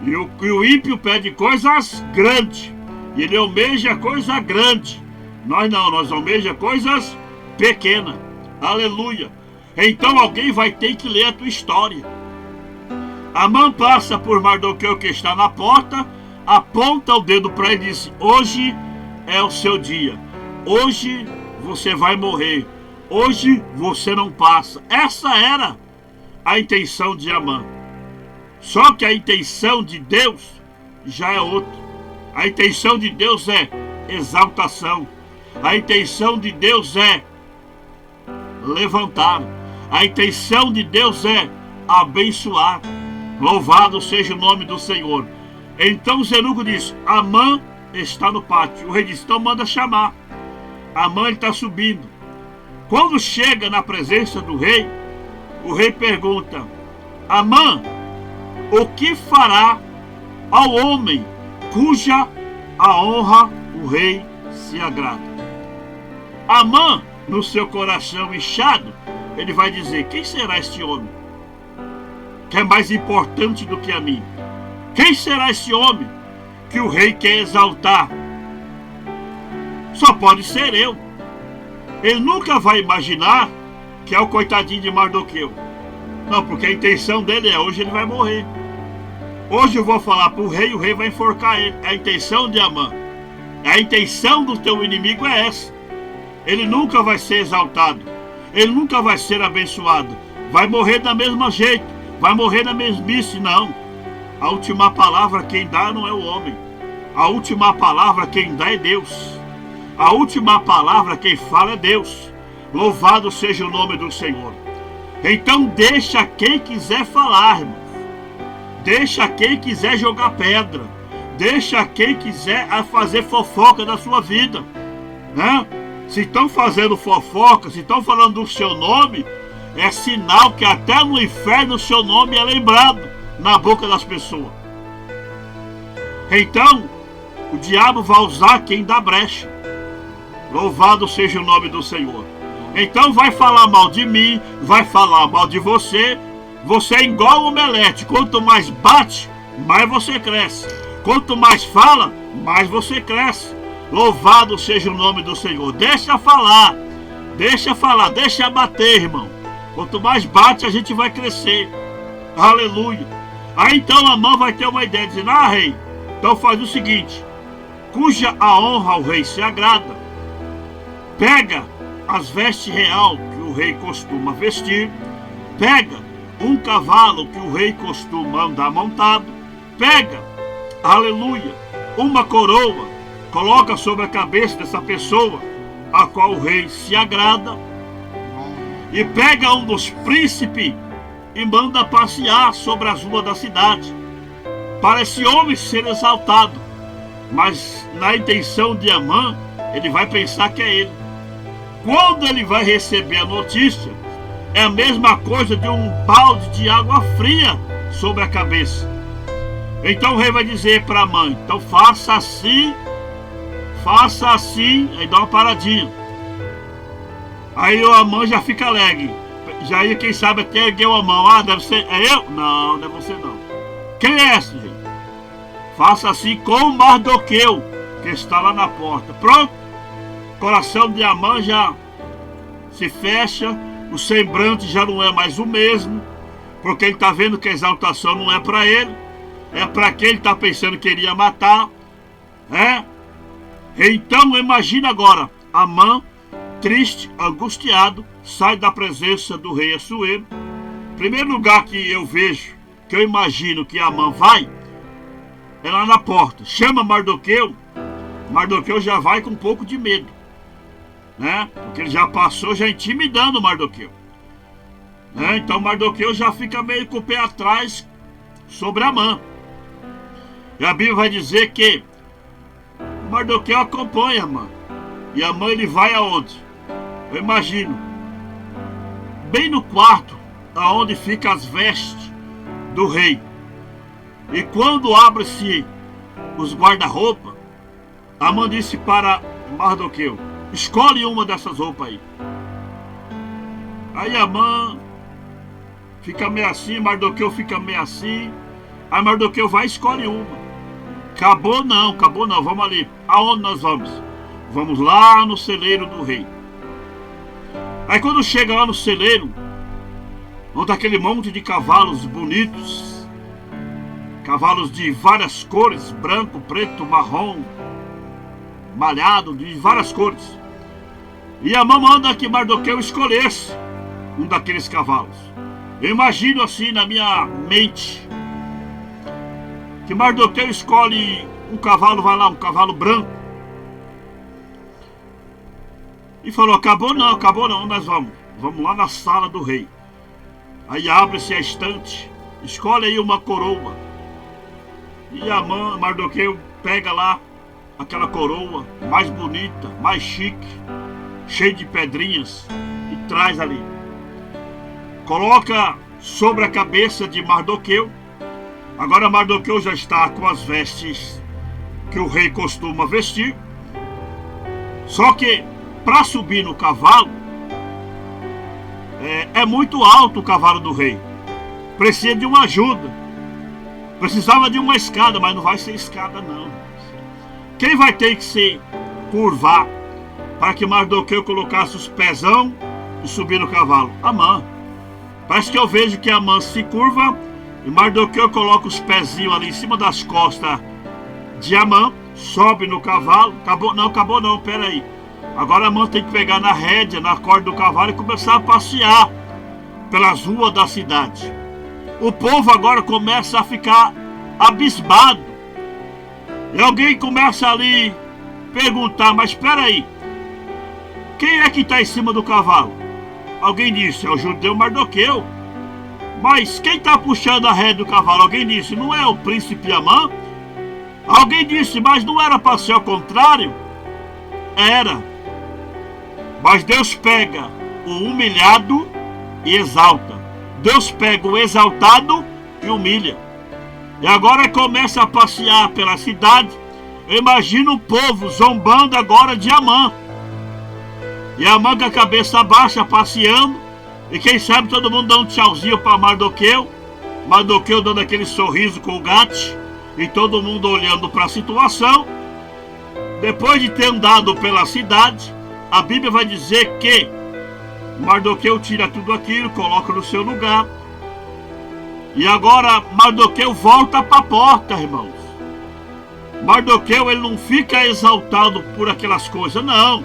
E o ímpio pede coisas grandes. E ele almeja coisa grande. Nós não, nós almeja coisas pequenas. Aleluia. Então alguém vai ter que ler a tua história. Amã passa por Mardoqueu que está na porta, aponta o dedo para ele e diz: hoje é o seu dia. Hoje você vai morrer. Hoje você não passa. Essa era a intenção de Amã. Só que a intenção de Deus já é outra. A intenção de Deus é exaltação. A intenção de Deus é levantar. A intenção de Deus é abençoar. Louvado seja o nome do Senhor. Então Zerugo diz: Amã está no pátio. O rei diz: então manda chamar. Amã está subindo. Quando chega na presença do rei, o rei pergunta: Amã, o que fará ao homem cuja a honra o rei se agrada? Amã, no seu coração inchado, ele vai dizer: quem será este homem que é mais importante do que a mim? Quem será esse homem que o rei quer exaltar? Só pode ser eu. Ele nunca vai imaginar que é o coitadinho de Mardoqueu. Não, porque a intenção dele é: hoje ele vai morrer. Hoje eu vou falar para o rei vai enforcar ele. É a intenção de Amã. A intenção do teu inimigo é essa. Ele nunca vai ser exaltado. Ele nunca vai ser abençoado. Vai morrer da mesma jeito. Vai morrer da mesmice, não. A última palavra quem dá não é o homem. A última palavra quem dá é Deus. A última palavra quem fala é Deus. Louvado seja o nome do Senhor. Então deixa quem quiser falar, irmão. Deixa quem quiser jogar pedra. Deixa quem quiser fazer fofoca da sua vida, né? Se estão fazendo fofoca, se estão falando do seu nome, é sinal que até no inferno o seu nome é lembrado na boca das pessoas. Então, o diabo vai usar quem dá brecha. Louvado seja o nome do Senhor. Então vai falar mal de mim, vai falar mal de você. Você é igual o omelete. Quanto mais bate, mais você cresce. Quanto mais fala, mais você cresce. Louvado seja o nome do Senhor. Deixa falar, deixa bater, irmão. Quanto mais bate, a gente vai crescer. Aleluia. Aí então a mãe vai ter uma ideia, dizendo: ah, rei, então faz o seguinte: cuja a honra ao rei se agrada, pega as vestes real que o rei costuma vestir, pega um cavalo que o rei costuma andar montado, pega, aleluia, uma coroa, coloca sobre a cabeça dessa pessoa a qual o rei se agrada, e pega um dos príncipes e manda passear sobre as ruas da cidade, para esse homem ser exaltado. Mas na intenção de Amã, ele vai pensar que é ele. Quando ele vai receber a notícia, é a mesma coisa de um balde de água fria sobre a cabeça. Então o rei vai dizer para Amã: então faça assim, aí dá uma paradinha. Aí o Amã já fica alegre. Já ia, quem sabe, até ergueu a mão. Ah, deve ser. É eu? Não, não é você não. Quem é esse, gente? Faça assim com Mardoqueu, que está lá na porta. Pronto. O coração de Amã já se fecha. O semblante já não é mais o mesmo. Porque ele está vendo que a exaltação não é para ele. É para quem ele está pensando que iria matar. Então imagina agora Amã, triste, angustiado, sai da presença do rei Assuero. Primeiro lugar que eu vejo, que eu imagino que Amã vai, é lá na porta. Chama Mardoqueu. Mardoqueu já vai com um pouco de medo, né? Porque ele já passou, já intimidando Mardoqueu, né? Então Mardoqueu já fica meio com o pé atrás sobre Amã. E a Bíblia vai dizer que Mardoqueu acompanha Amã. E Amã, ele vai aonde? Eu imagino, bem no quarto aonde ficam as vestes do rei. E quando abre-se os guarda-roupa, Amã disse para Mardoqueu: escolhe uma dessas roupas aí. Aí Amã fica meio assim, Mardoqueu fica meio assim. Aí Mardoqueu vai e escolhe uma. Acabou não, vamos ali. Aonde nós vamos? Vamos lá no celeiro do rei. Aí quando chega lá no celeiro, onde aquele monte de cavalos bonitos, cavalos de várias cores, branco, preto, marrom, malhado, de várias cores. E Amã manda que Mardoqueu escolhesse um daqueles cavalos. Eu imagino assim na minha mente, que Mardoqueu escolhe um cavalo, vai lá, um cavalo branco. E falou: acabou não, nós vamos lá na sala do rei. Aí abre-se a estante, escolhe aí uma coroa. E Amã, Mardoqueu pega lá aquela coroa mais bonita, mais chique, cheia de pedrinhas, e traz ali. Coloca sobre a cabeça de Mardoqueu. Agora Mardoqueu já está com as vestes que o rei costuma vestir. Só que para subir no cavalo, é muito alto o cavalo do rei. Precisa de uma ajuda. Precisava de uma escada, mas não vai ser escada não. Quem vai ter que se curvar para que Mardoqueu colocasse os pezão e subir no cavalo? Amã. Parece que eu vejo que Amã se curva e Mardoqueu coloca os pezinhos ali em cima das costas de Amã, sobe no cavalo. Acabou não, peraí. Agora Amã tem que pegar na rédea, na corda do cavalo e começar a passear pelas ruas da cidade. O povo agora começa a ficar abismado. E alguém começa ali perguntar: mas espera aí, quem é que está em cima do cavalo? Alguém disse: é o judeu Mardoqueu. Mas quem está puxando a rédea do cavalo? Alguém disse: não é o príncipe Amã? Alguém disse: mas não era para ser ao contrário? Era. Mas Deus pega o humilhado e exalta. Deus pega o exaltado e humilha. E agora começa a passear pela cidade Eu imagino o povo zombando agora de Amã. E Amã com a cabeça baixa, passeando. E quem sabe todo mundo dá um tchauzinho para Mardoqueu. Mardoqueu dando aquele sorriso com o gato. E todo mundo olhando para a situação. Depois de ter andado pela cidade, a Bíblia vai dizer que Mardoqueu tira tudo aquilo, coloca no seu lugar. E agora Mardoqueu volta para a porta, irmãos. Mardoqueu, ele não fica exaltado por aquelas coisas, não.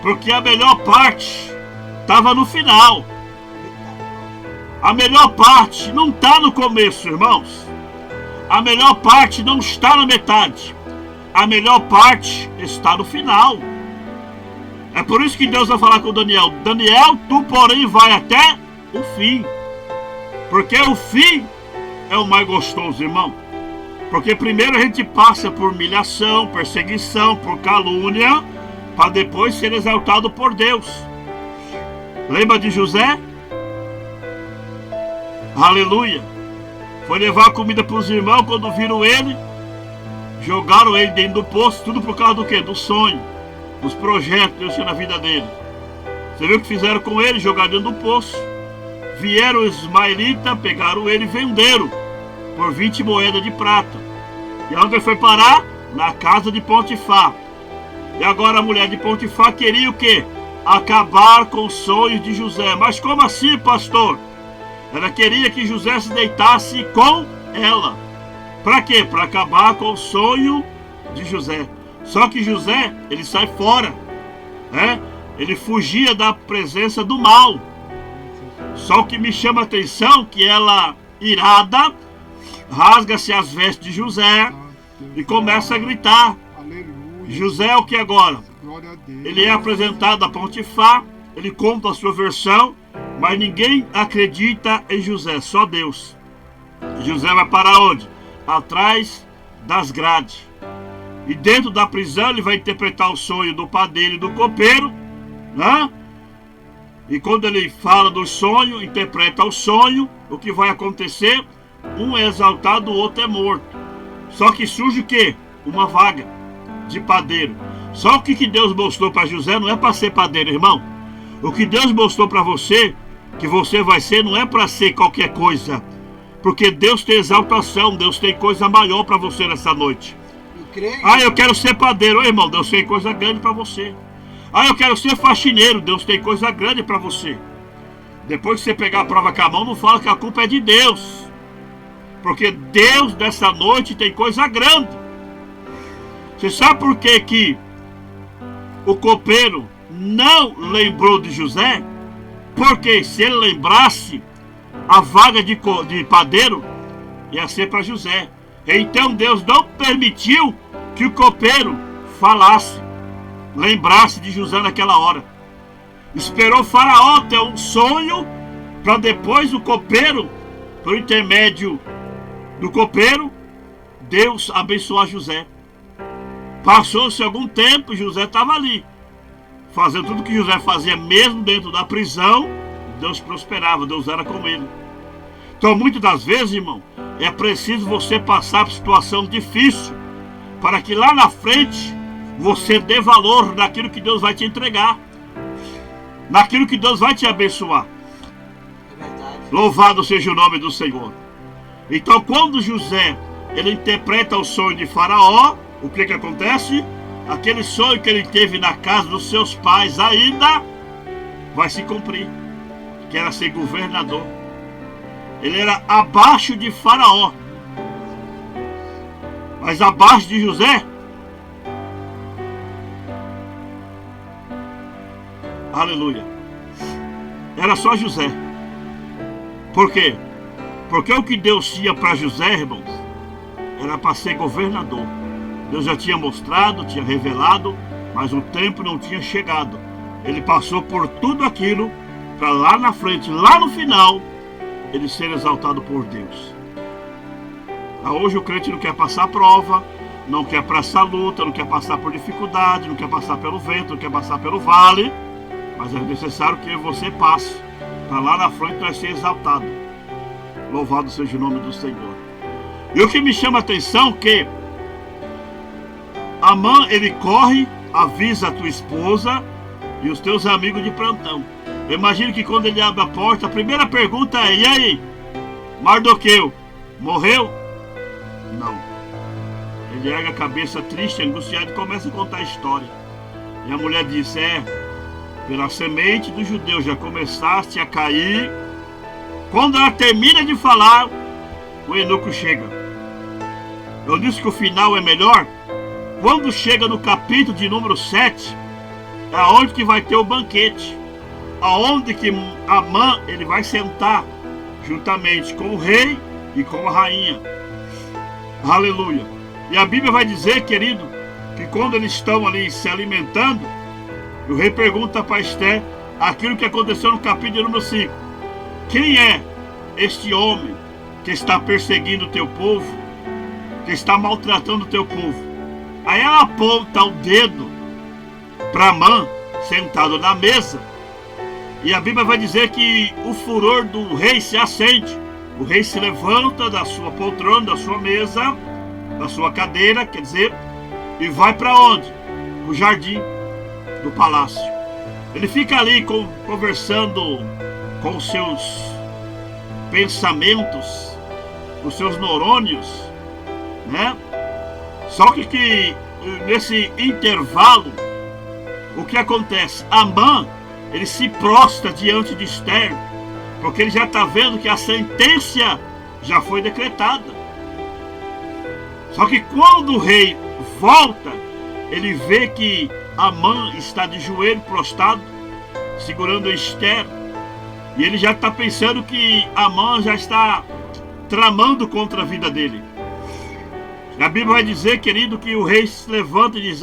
Porque a melhor parte estava no final. A melhor parte não está no começo, irmãos. A melhor parte não está na metade. A melhor parte está no final. É por isso que Deus vai falar com Daniel. Daniel, tu porém vai até o fim. Porque o fim é o mais gostoso, irmão. Porque primeiro a gente passa por humilhação, perseguição, por calúnia, para depois ser exaltado por Deus. Lembra de José? Aleluia. Foi levar comida para os irmãos, quando viram ele, jogaram ele dentro do poço, tudo por causa do quê? Do sonho, dos projetos que Deus tinha na vida dele. Você viu o que fizeram com ele? Jogaram dentro do poço. Vieram os ismaelitas, pegaram ele e venderam por 20 moedas de prata. E onde ele foi parar? Na casa de Potifar. E agora a mulher de Potifar queria o quê? Acabar com os sonhos de José. Mas como assim, pastor? Ela queria que José se deitasse com ela. Para quê? Para acabar com o sonho de José. Só que José, ele sai fora. Ele fugia da presença do mal. Só o que me chama a atenção que ela, irada, rasga-se as vestes de José e começa a gritar. José é o que agora? Ele é apresentado a Potifar, ele conta a sua versão, mas ninguém acredita em José, só Deus. José vai para onde? Atrás das grades. E dentro da prisão ele vai interpretar o sonho do padeiro e do copeiro, né? E quando ele fala do sonho, interpreta o sonho, o que vai acontecer? Um é exaltado, o outro é morto. Só que surge o quê? Uma vaga de padeiro. Só o que Deus mostrou para José não é para ser padeiro, irmão. O que Deus mostrou para você, que você vai ser, não é para ser qualquer coisa. Porque Deus tem exaltação, Deus tem coisa maior para você nessa noite. Eu quero ser padeiro, irmão, Deus tem coisa grande para você. Eu quero ser faxineiro, Deus tem coisa grande para você. Depois que você pegar a prova com a mão, não fala que a culpa é de Deus. Porque Deus dessa noite tem coisa grande. Você sabe por que o copeiro não lembrou de José? Porque se ele lembrasse, a vaga de padeiro ia ser para José. Então Deus não permitiu que o copeiro falasse, lembrasse de José naquela hora. Esperou o faraó ter um sonho, para depois o copeiro, por intermédio do copeiro, Deus abençoar José. Passou-se algum tempo, José estava ali, fazendo tudo que José fazia, mesmo dentro da prisão. Deus prosperava, Deus era com ele. Então muitas das vezes, irmão, é preciso você passar por situação difícil, para que lá na frente você dê valor naquilo que Deus vai te entregar, naquilo que Deus vai te abençoar. É verdade. Louvado seja o nome do Senhor. Então quando José, ele interpreta o sonho de Faraó, o que acontece? Aquele sonho que ele teve na casa dos seus pais ainda vai se cumprir, que era ser governador. Ele era abaixo de Faraó, mas abaixo de José. Aleluia. Era só José. Por quê? Porque o que Deus tinha para José, irmãos, era para ser governador. Deus já tinha mostrado, tinha revelado, mas o tempo não tinha chegado. Ele passou por tudo aquilo para lá na frente, lá no final, ele ser exaltado por Deus. Hoje o crente não quer passar prova, não quer passar luta, não quer passar por dificuldade, não quer passar pelo vento, não quer passar pelo vale, mas é necessário que você passe para lá na frente vai ser exaltado. Louvado seja o nome do Senhor. E o que me chama a atenção é que Amã, ele corre, avisa a tua esposa e os teus amigos de plantão. Eu imagino que quando ele abre a porta, a primeira pergunta é: e aí, Mardoqueu, morreu? Não. Ele ergue a cabeça triste, angustiado e começa a contar a história. E a mulher diz: pela semente dos judeus já começaste a cair. Quando ela termina de falar, o eunuco chega. Eu disse que o final é melhor. Quando chega no capítulo de número 7, é onde que vai ter o banquete, aonde que Amã ele vai sentar juntamente com o rei e com a rainha. Aleluia. E a Bíblia vai dizer, querido, que quando eles estão ali se alimentando, o rei pergunta para Esther aquilo que aconteceu no capítulo número 5. Quem é este homem que está perseguindo o teu povo, que está maltratando o teu povo? Aí ela aponta o dedo para Amã, sentado na mesa. E a Bíblia vai dizer que o furor do rei se acende. O rei se levanta da sua poltrona, da sua mesa, da sua cadeira, quer dizer, e vai para onde? O jardim do palácio. Ele fica ali conversando com os seus pensamentos, os seus neurônios, né? Só que nesse intervalo, o que acontece? Amã, ele se prostra diante de Esther, porque ele já está vendo que a sentença já foi decretada. Só que quando o rei volta, ele vê que Amã está de joelho prostrado, segurando Esther, e ele já está pensando que Amã já está tramando contra a vida dele. A Bíblia vai dizer, querido, que o rei se levanta e diz: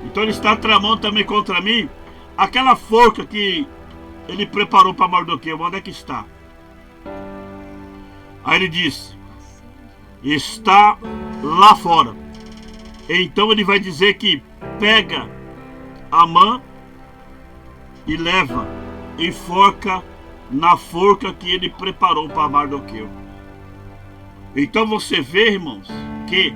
então ele está tramando também contra mim. Aquela forca que ele preparou para Mardoqueu, onde é que está? Aí ele diz: está lá fora. Então ele vai dizer que pega Amã e leva, enforca na forca que ele preparou para Mardoqueu. Então você vê, irmãos, que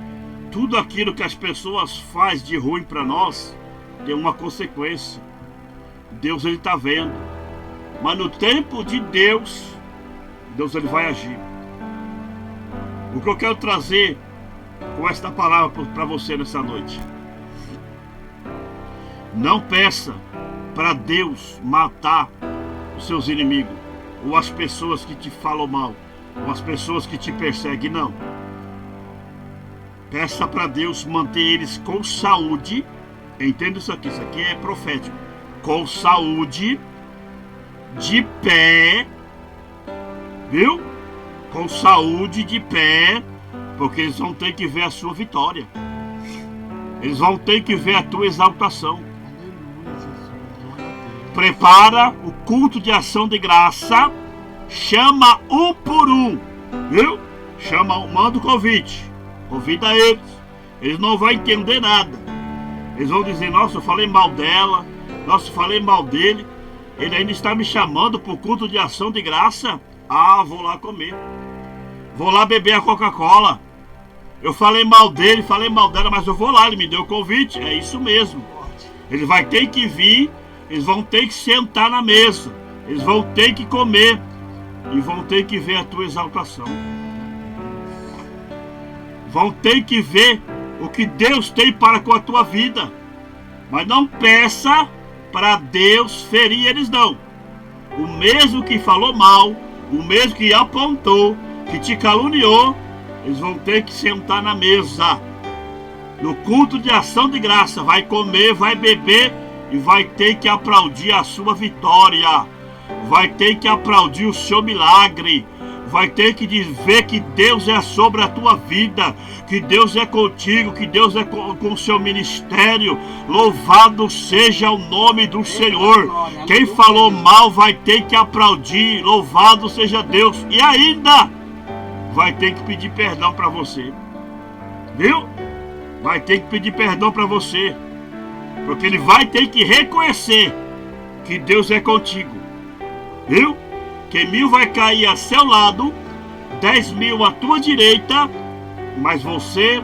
tudo aquilo que as pessoas fazem de ruim para nós tem uma consequência. Deus ele está vendo, mas no tempo de Deus, Deus ele vai agir. O que eu quero trazer com esta palavra para você nessa noite: não peça para Deus matar os seus inimigos, ou as pessoas que te falam mal, ou as pessoas que te perseguem, não. Peça para Deus manter eles com saúde. Entenda isso aqui é profético. Com saúde, de pé, viu? Com saúde, de pé, porque eles vão ter que ver a sua vitória. Eles vão ter que ver a tua exaltação. Prepara o culto de ação de graça. Chama um por um, viu? Manda o convite. Convida eles. Eles não vão entender nada. Eles vão dizer: nossa, eu falei mal dela. Nossa, eu falei mal dele. Ele ainda está me chamando para o culto de ação de graça. Vou lá comer. Vou lá beber a Coca-Cola. Eu falei mal dele, falei mal dela, mas eu vou lá, ele me deu o convite. É isso mesmo. Ele vai ter que vir. Eles vão ter que sentar na mesa. Eles vão ter que comer. E vão ter que ver a tua exaltação. Vão ter que ver o que Deus tem para com a tua vida. Mas não peça para Deus ferir eles, não. O mesmo que falou mal, o mesmo que apontou, que te caluniou, eles vão ter que sentar na mesa. No culto de ação de graça, vai comer, vai beber e vai ter que aplaudir a sua vitória. Vai ter que aplaudir o seu milagre. Vai ter que ver que Deus é sobre a tua vida, que Deus é contigo, que Deus é com o seu ministério. Louvado seja o nome do Senhor. Quem falou mal vai ter que aplaudir. Louvado seja Deus. E ainda vai ter que pedir perdão para você. Viu? Vai ter que pedir perdão para você. Porque ele vai ter que reconhecer que Deus é contigo. Viu? Que 1000 vai cair a seu lado, 10.000 à tua direita, mas você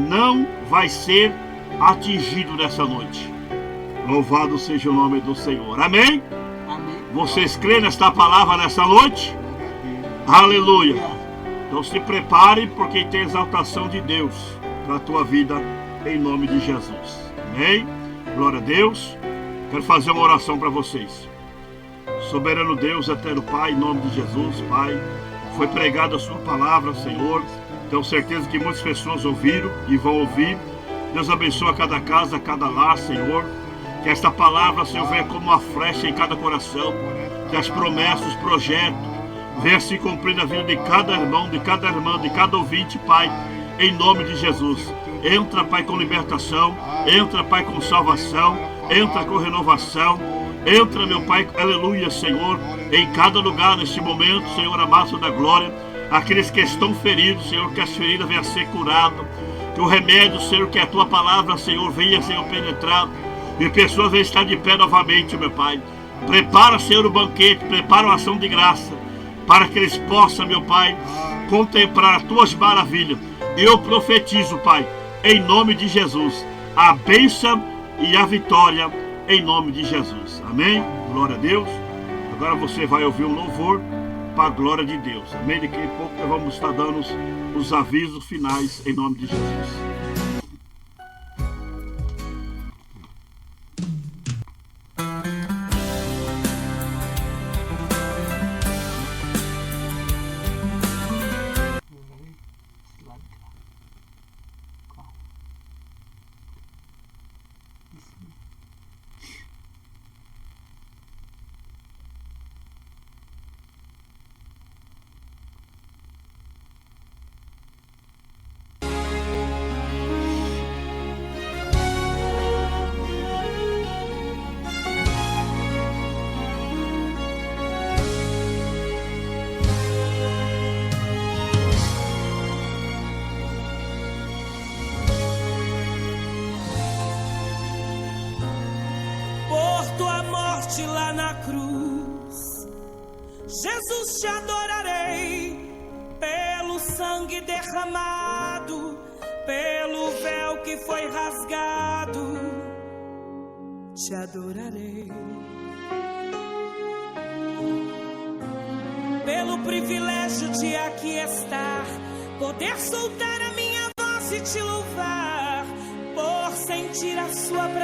não vai ser atingido nessa noite. Louvado seja o nome do Senhor. Amém? Amém. Vocês creem nesta palavra nessa noite? Glória a Deus. Aleluia. Então se prepare, porque tem exaltação de Deus para a tua vida, em nome de Jesus. Amém? Glória a Deus. Quero fazer uma oração para vocês. Soberano Deus, eterno Pai, em nome de Jesus, Pai, foi pregada a sua palavra, Senhor. Tenho certeza que muitas pessoas ouviram e vão ouvir. Deus abençoa cada casa, cada lar, Senhor. Que esta palavra, Senhor, venha como uma flecha em cada coração. Que as promessas, os projetos, venha se cumprir na vida de cada irmão, de cada irmã, de cada ouvinte, Pai, em nome de Jesus. Entra, Pai, com libertação. Entra, Pai, com salvação. Entra com renovação. Entra, meu Pai, aleluia, Senhor, em cada lugar neste momento, Senhor amado da glória. Aqueles que estão feridos, Senhor, que as feridas venham a ser curadas. Que o remédio, Senhor, que a tua palavra, Senhor, venha, Senhor, penetrar. E pessoas venham estar de pé novamente, meu Pai. Prepara, Senhor, o banquete, prepara uma ação de graça, para que eles possam, meu Pai, contemplar as tuas maravilhas. Eu profetizo, Pai, em nome de Jesus, a bênção e a vitória, em nome de Jesus. Amém? Glória a Deus. Agora você vai ouvir um louvor para a glória de Deus. Amém? Daqui a pouco nós vamos estar dando os avisos finais, em nome de Jesus. Lá na cruz, Jesus, te adorarei pelo sangue derramado, pelo véu que foi rasgado, te adorarei pelo privilégio de aqui estar, poder soltar a minha voz e te louvar, por sentir a sua presença.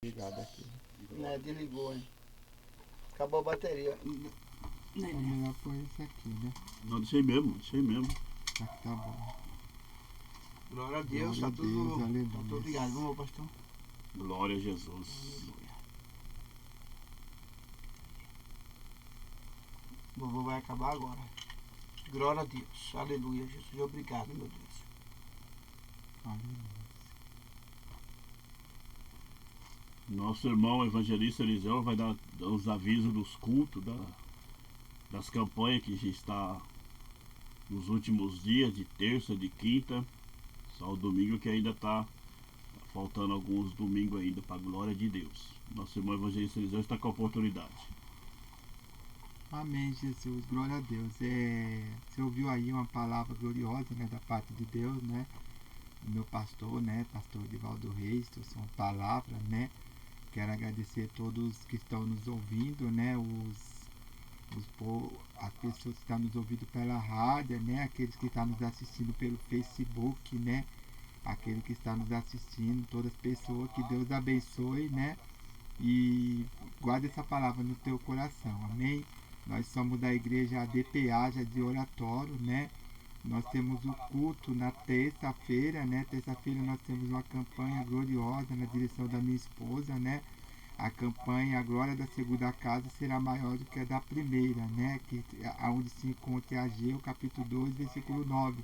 Ligado aqui. Né, desligou, hein? Acabou a bateria. O melhor foi esse aqui, né? Não, deixei mesmo. Já que tá bom. Glória a Deus, Glória tá a Deus, tudo. aleluia. Tá tudo ligado. Vamos, pastor. Glória a Jesus. O vovô vai acabar agora. Glória a Deus. Aleluia, Jesus. Obrigado, meu Deus. Aleluia. Nosso irmão evangelista Eliseu vai dar os avisos dos cultos, das campanhas que já está nos últimos dias, de terça, de quinta. Só o domingo que ainda está faltando alguns domingos ainda, para a glória de Deus. Nosso irmão evangelista Eliseu está com a oportunidade. Amém, Jesus, glória a Deus. Você ouviu aí uma palavra gloriosa, né, da parte de Deus, né? O meu pastor, né, pastor Edivaldo Reis, trouxe uma palavra, né? Quero agradecer a todos que estão nos ouvindo, né? As pessoas que estão nos ouvindo pela rádio, né? Aqueles que estão nos assistindo pelo Facebook, né? Aquele que está nos assistindo, todas as pessoas, que Deus abençoe, né? E guarde essa palavra no teu coração, amém? Nós somos da igreja ADPA, de Oratório, né? Nós temos o culto na terça-feira, né? Terça-feira nós temos uma campanha gloriosa na direção da minha esposa, né? A campanha, a glória da segunda casa será maior do que a da primeira, né? Onde se encontra Ageu, capítulo 2, versículo 9.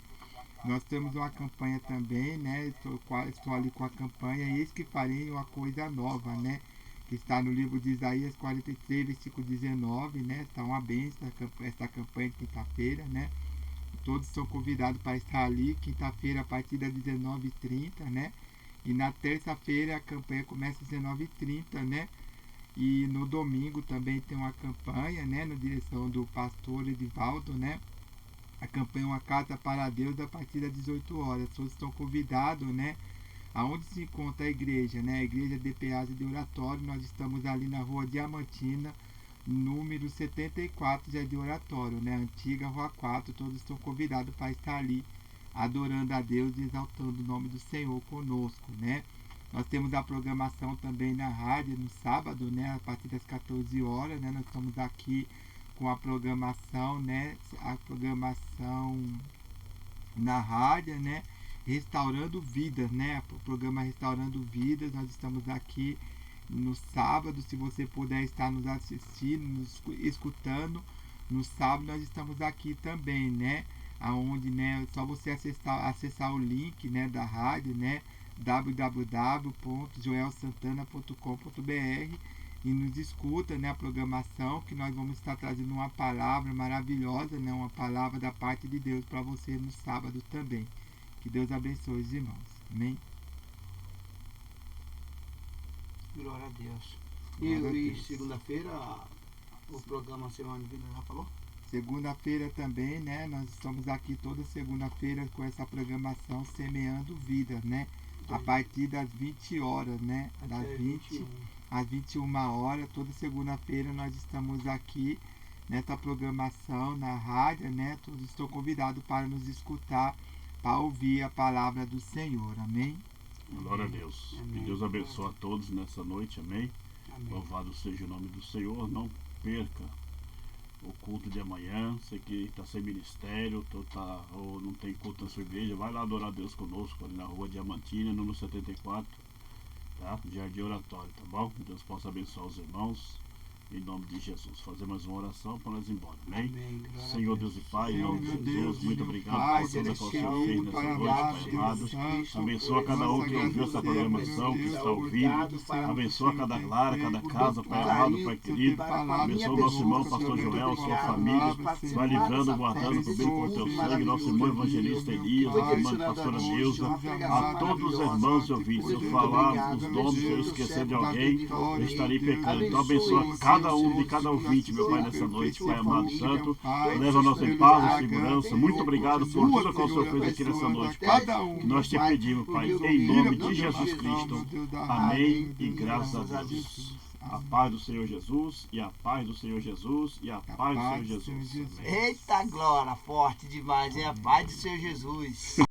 Nós temos uma campanha também, né? Estou ali com a campanha, eis que farei uma coisa nova, né? Que está no livro de Isaías 43, versículo 19, né? Está uma bênção essa campanha de quinta-feira, né? Todos são convidados para estar ali, quinta-feira a partir das 19h30, né? E na terça-feira a campanha começa às 19h30, né? E no domingo também tem uma campanha, né? Na direção do pastor Edivaldo, né? A campanha Uma Carta para Deus a partir das 18 horas. Todos estão convidados, né? Aonde se encontra a igreja, né? A igreja DPA de Oratório. Nós estamos ali na rua Diamantina, número 74, de Oratório, né? Antiga Rua 4. Todos estão convidados para estar ali, adorando a Deus e exaltando o nome do Senhor conosco, né? Nós temos a programação também na rádio no sábado, né? A partir das 14 horas, né? Nós estamos aqui com a programação, né? A programação na rádio, né? Restaurando Vidas, né? O programa Restaurando Vidas. Nós estamos aqui no sábado. Se você puder estar nos assistindo, nos escutando, no sábado nós estamos aqui também, né? Aonde, né? É só você acessar o link, né, da rádio, né? www.joelsantana.com.br e nos escuta, né? A programação, que nós vamos estar trazendo uma palavra maravilhosa, né? Uma palavra da parte de Deus para você no sábado também. Que Deus abençoe os irmãos. Amém? Glória a Deus. Glória a E Deus. segunda-feira, o programa Semana de Vida já falou? Segunda-feira também, né? Nós estamos aqui toda segunda-feira com essa programação Semeando Vida, né? A partir das 20 horas, né? Das 20 às 21 horas, toda segunda-feira nós estamos aqui nessa programação na rádio, né? Todos estão convidados para nos escutar, para ouvir a palavra do Senhor, amém? Glória a Deus. Que Deus abençoe a todos nessa noite, amém? Louvado seja o nome do Senhor. Não perca o culto de amanhã. Você que está sem ministério ou não tem culto na sua igreja, vai lá adorar a Deus conosco ali na rua Diamantina, número 74, tá? Jardim Oratório, tá bom? Deus possa abençoar os irmãos em nome de Jesus. Fazer mais uma oração para nós ir embora, amém? Senhor Deus e Pai, em nome de Jesus, muito obrigado por toda a coisa que você fez nessa noite, Pai. Abençoa cada um que ouviu essa programação, que está ouvindo. Abençoa cada lar, cada casa, Pai amado, Pai querido. Abençoa o nosso irmão, pastor Joel, sua família. Vai livrando, guardando por bem com o teu sangue. Nosso irmão evangelista Elias, nossa irmã pastora Neuza, a todos os irmãos e ouvintes. Se eu falar os nomes, se eu esquecer de alguém, eu estarei pecando. Então abençoa cada um de cada ouvinte, meu Pai, nessa noite, Pai amado santo. Leva a nossa em paz e segurança. Muito obrigado por tudo que o Senhor fez aqui nessa noite, Pai. Que nós te pedimos, Pai, em nome de Jesus Cristo. Amém e graças a Deus. A paz do Senhor Jesus, e a paz do Senhor Jesus, e a paz do Senhor Jesus. Amém. Eita glória, forte demais, é a paz do Senhor Jesus.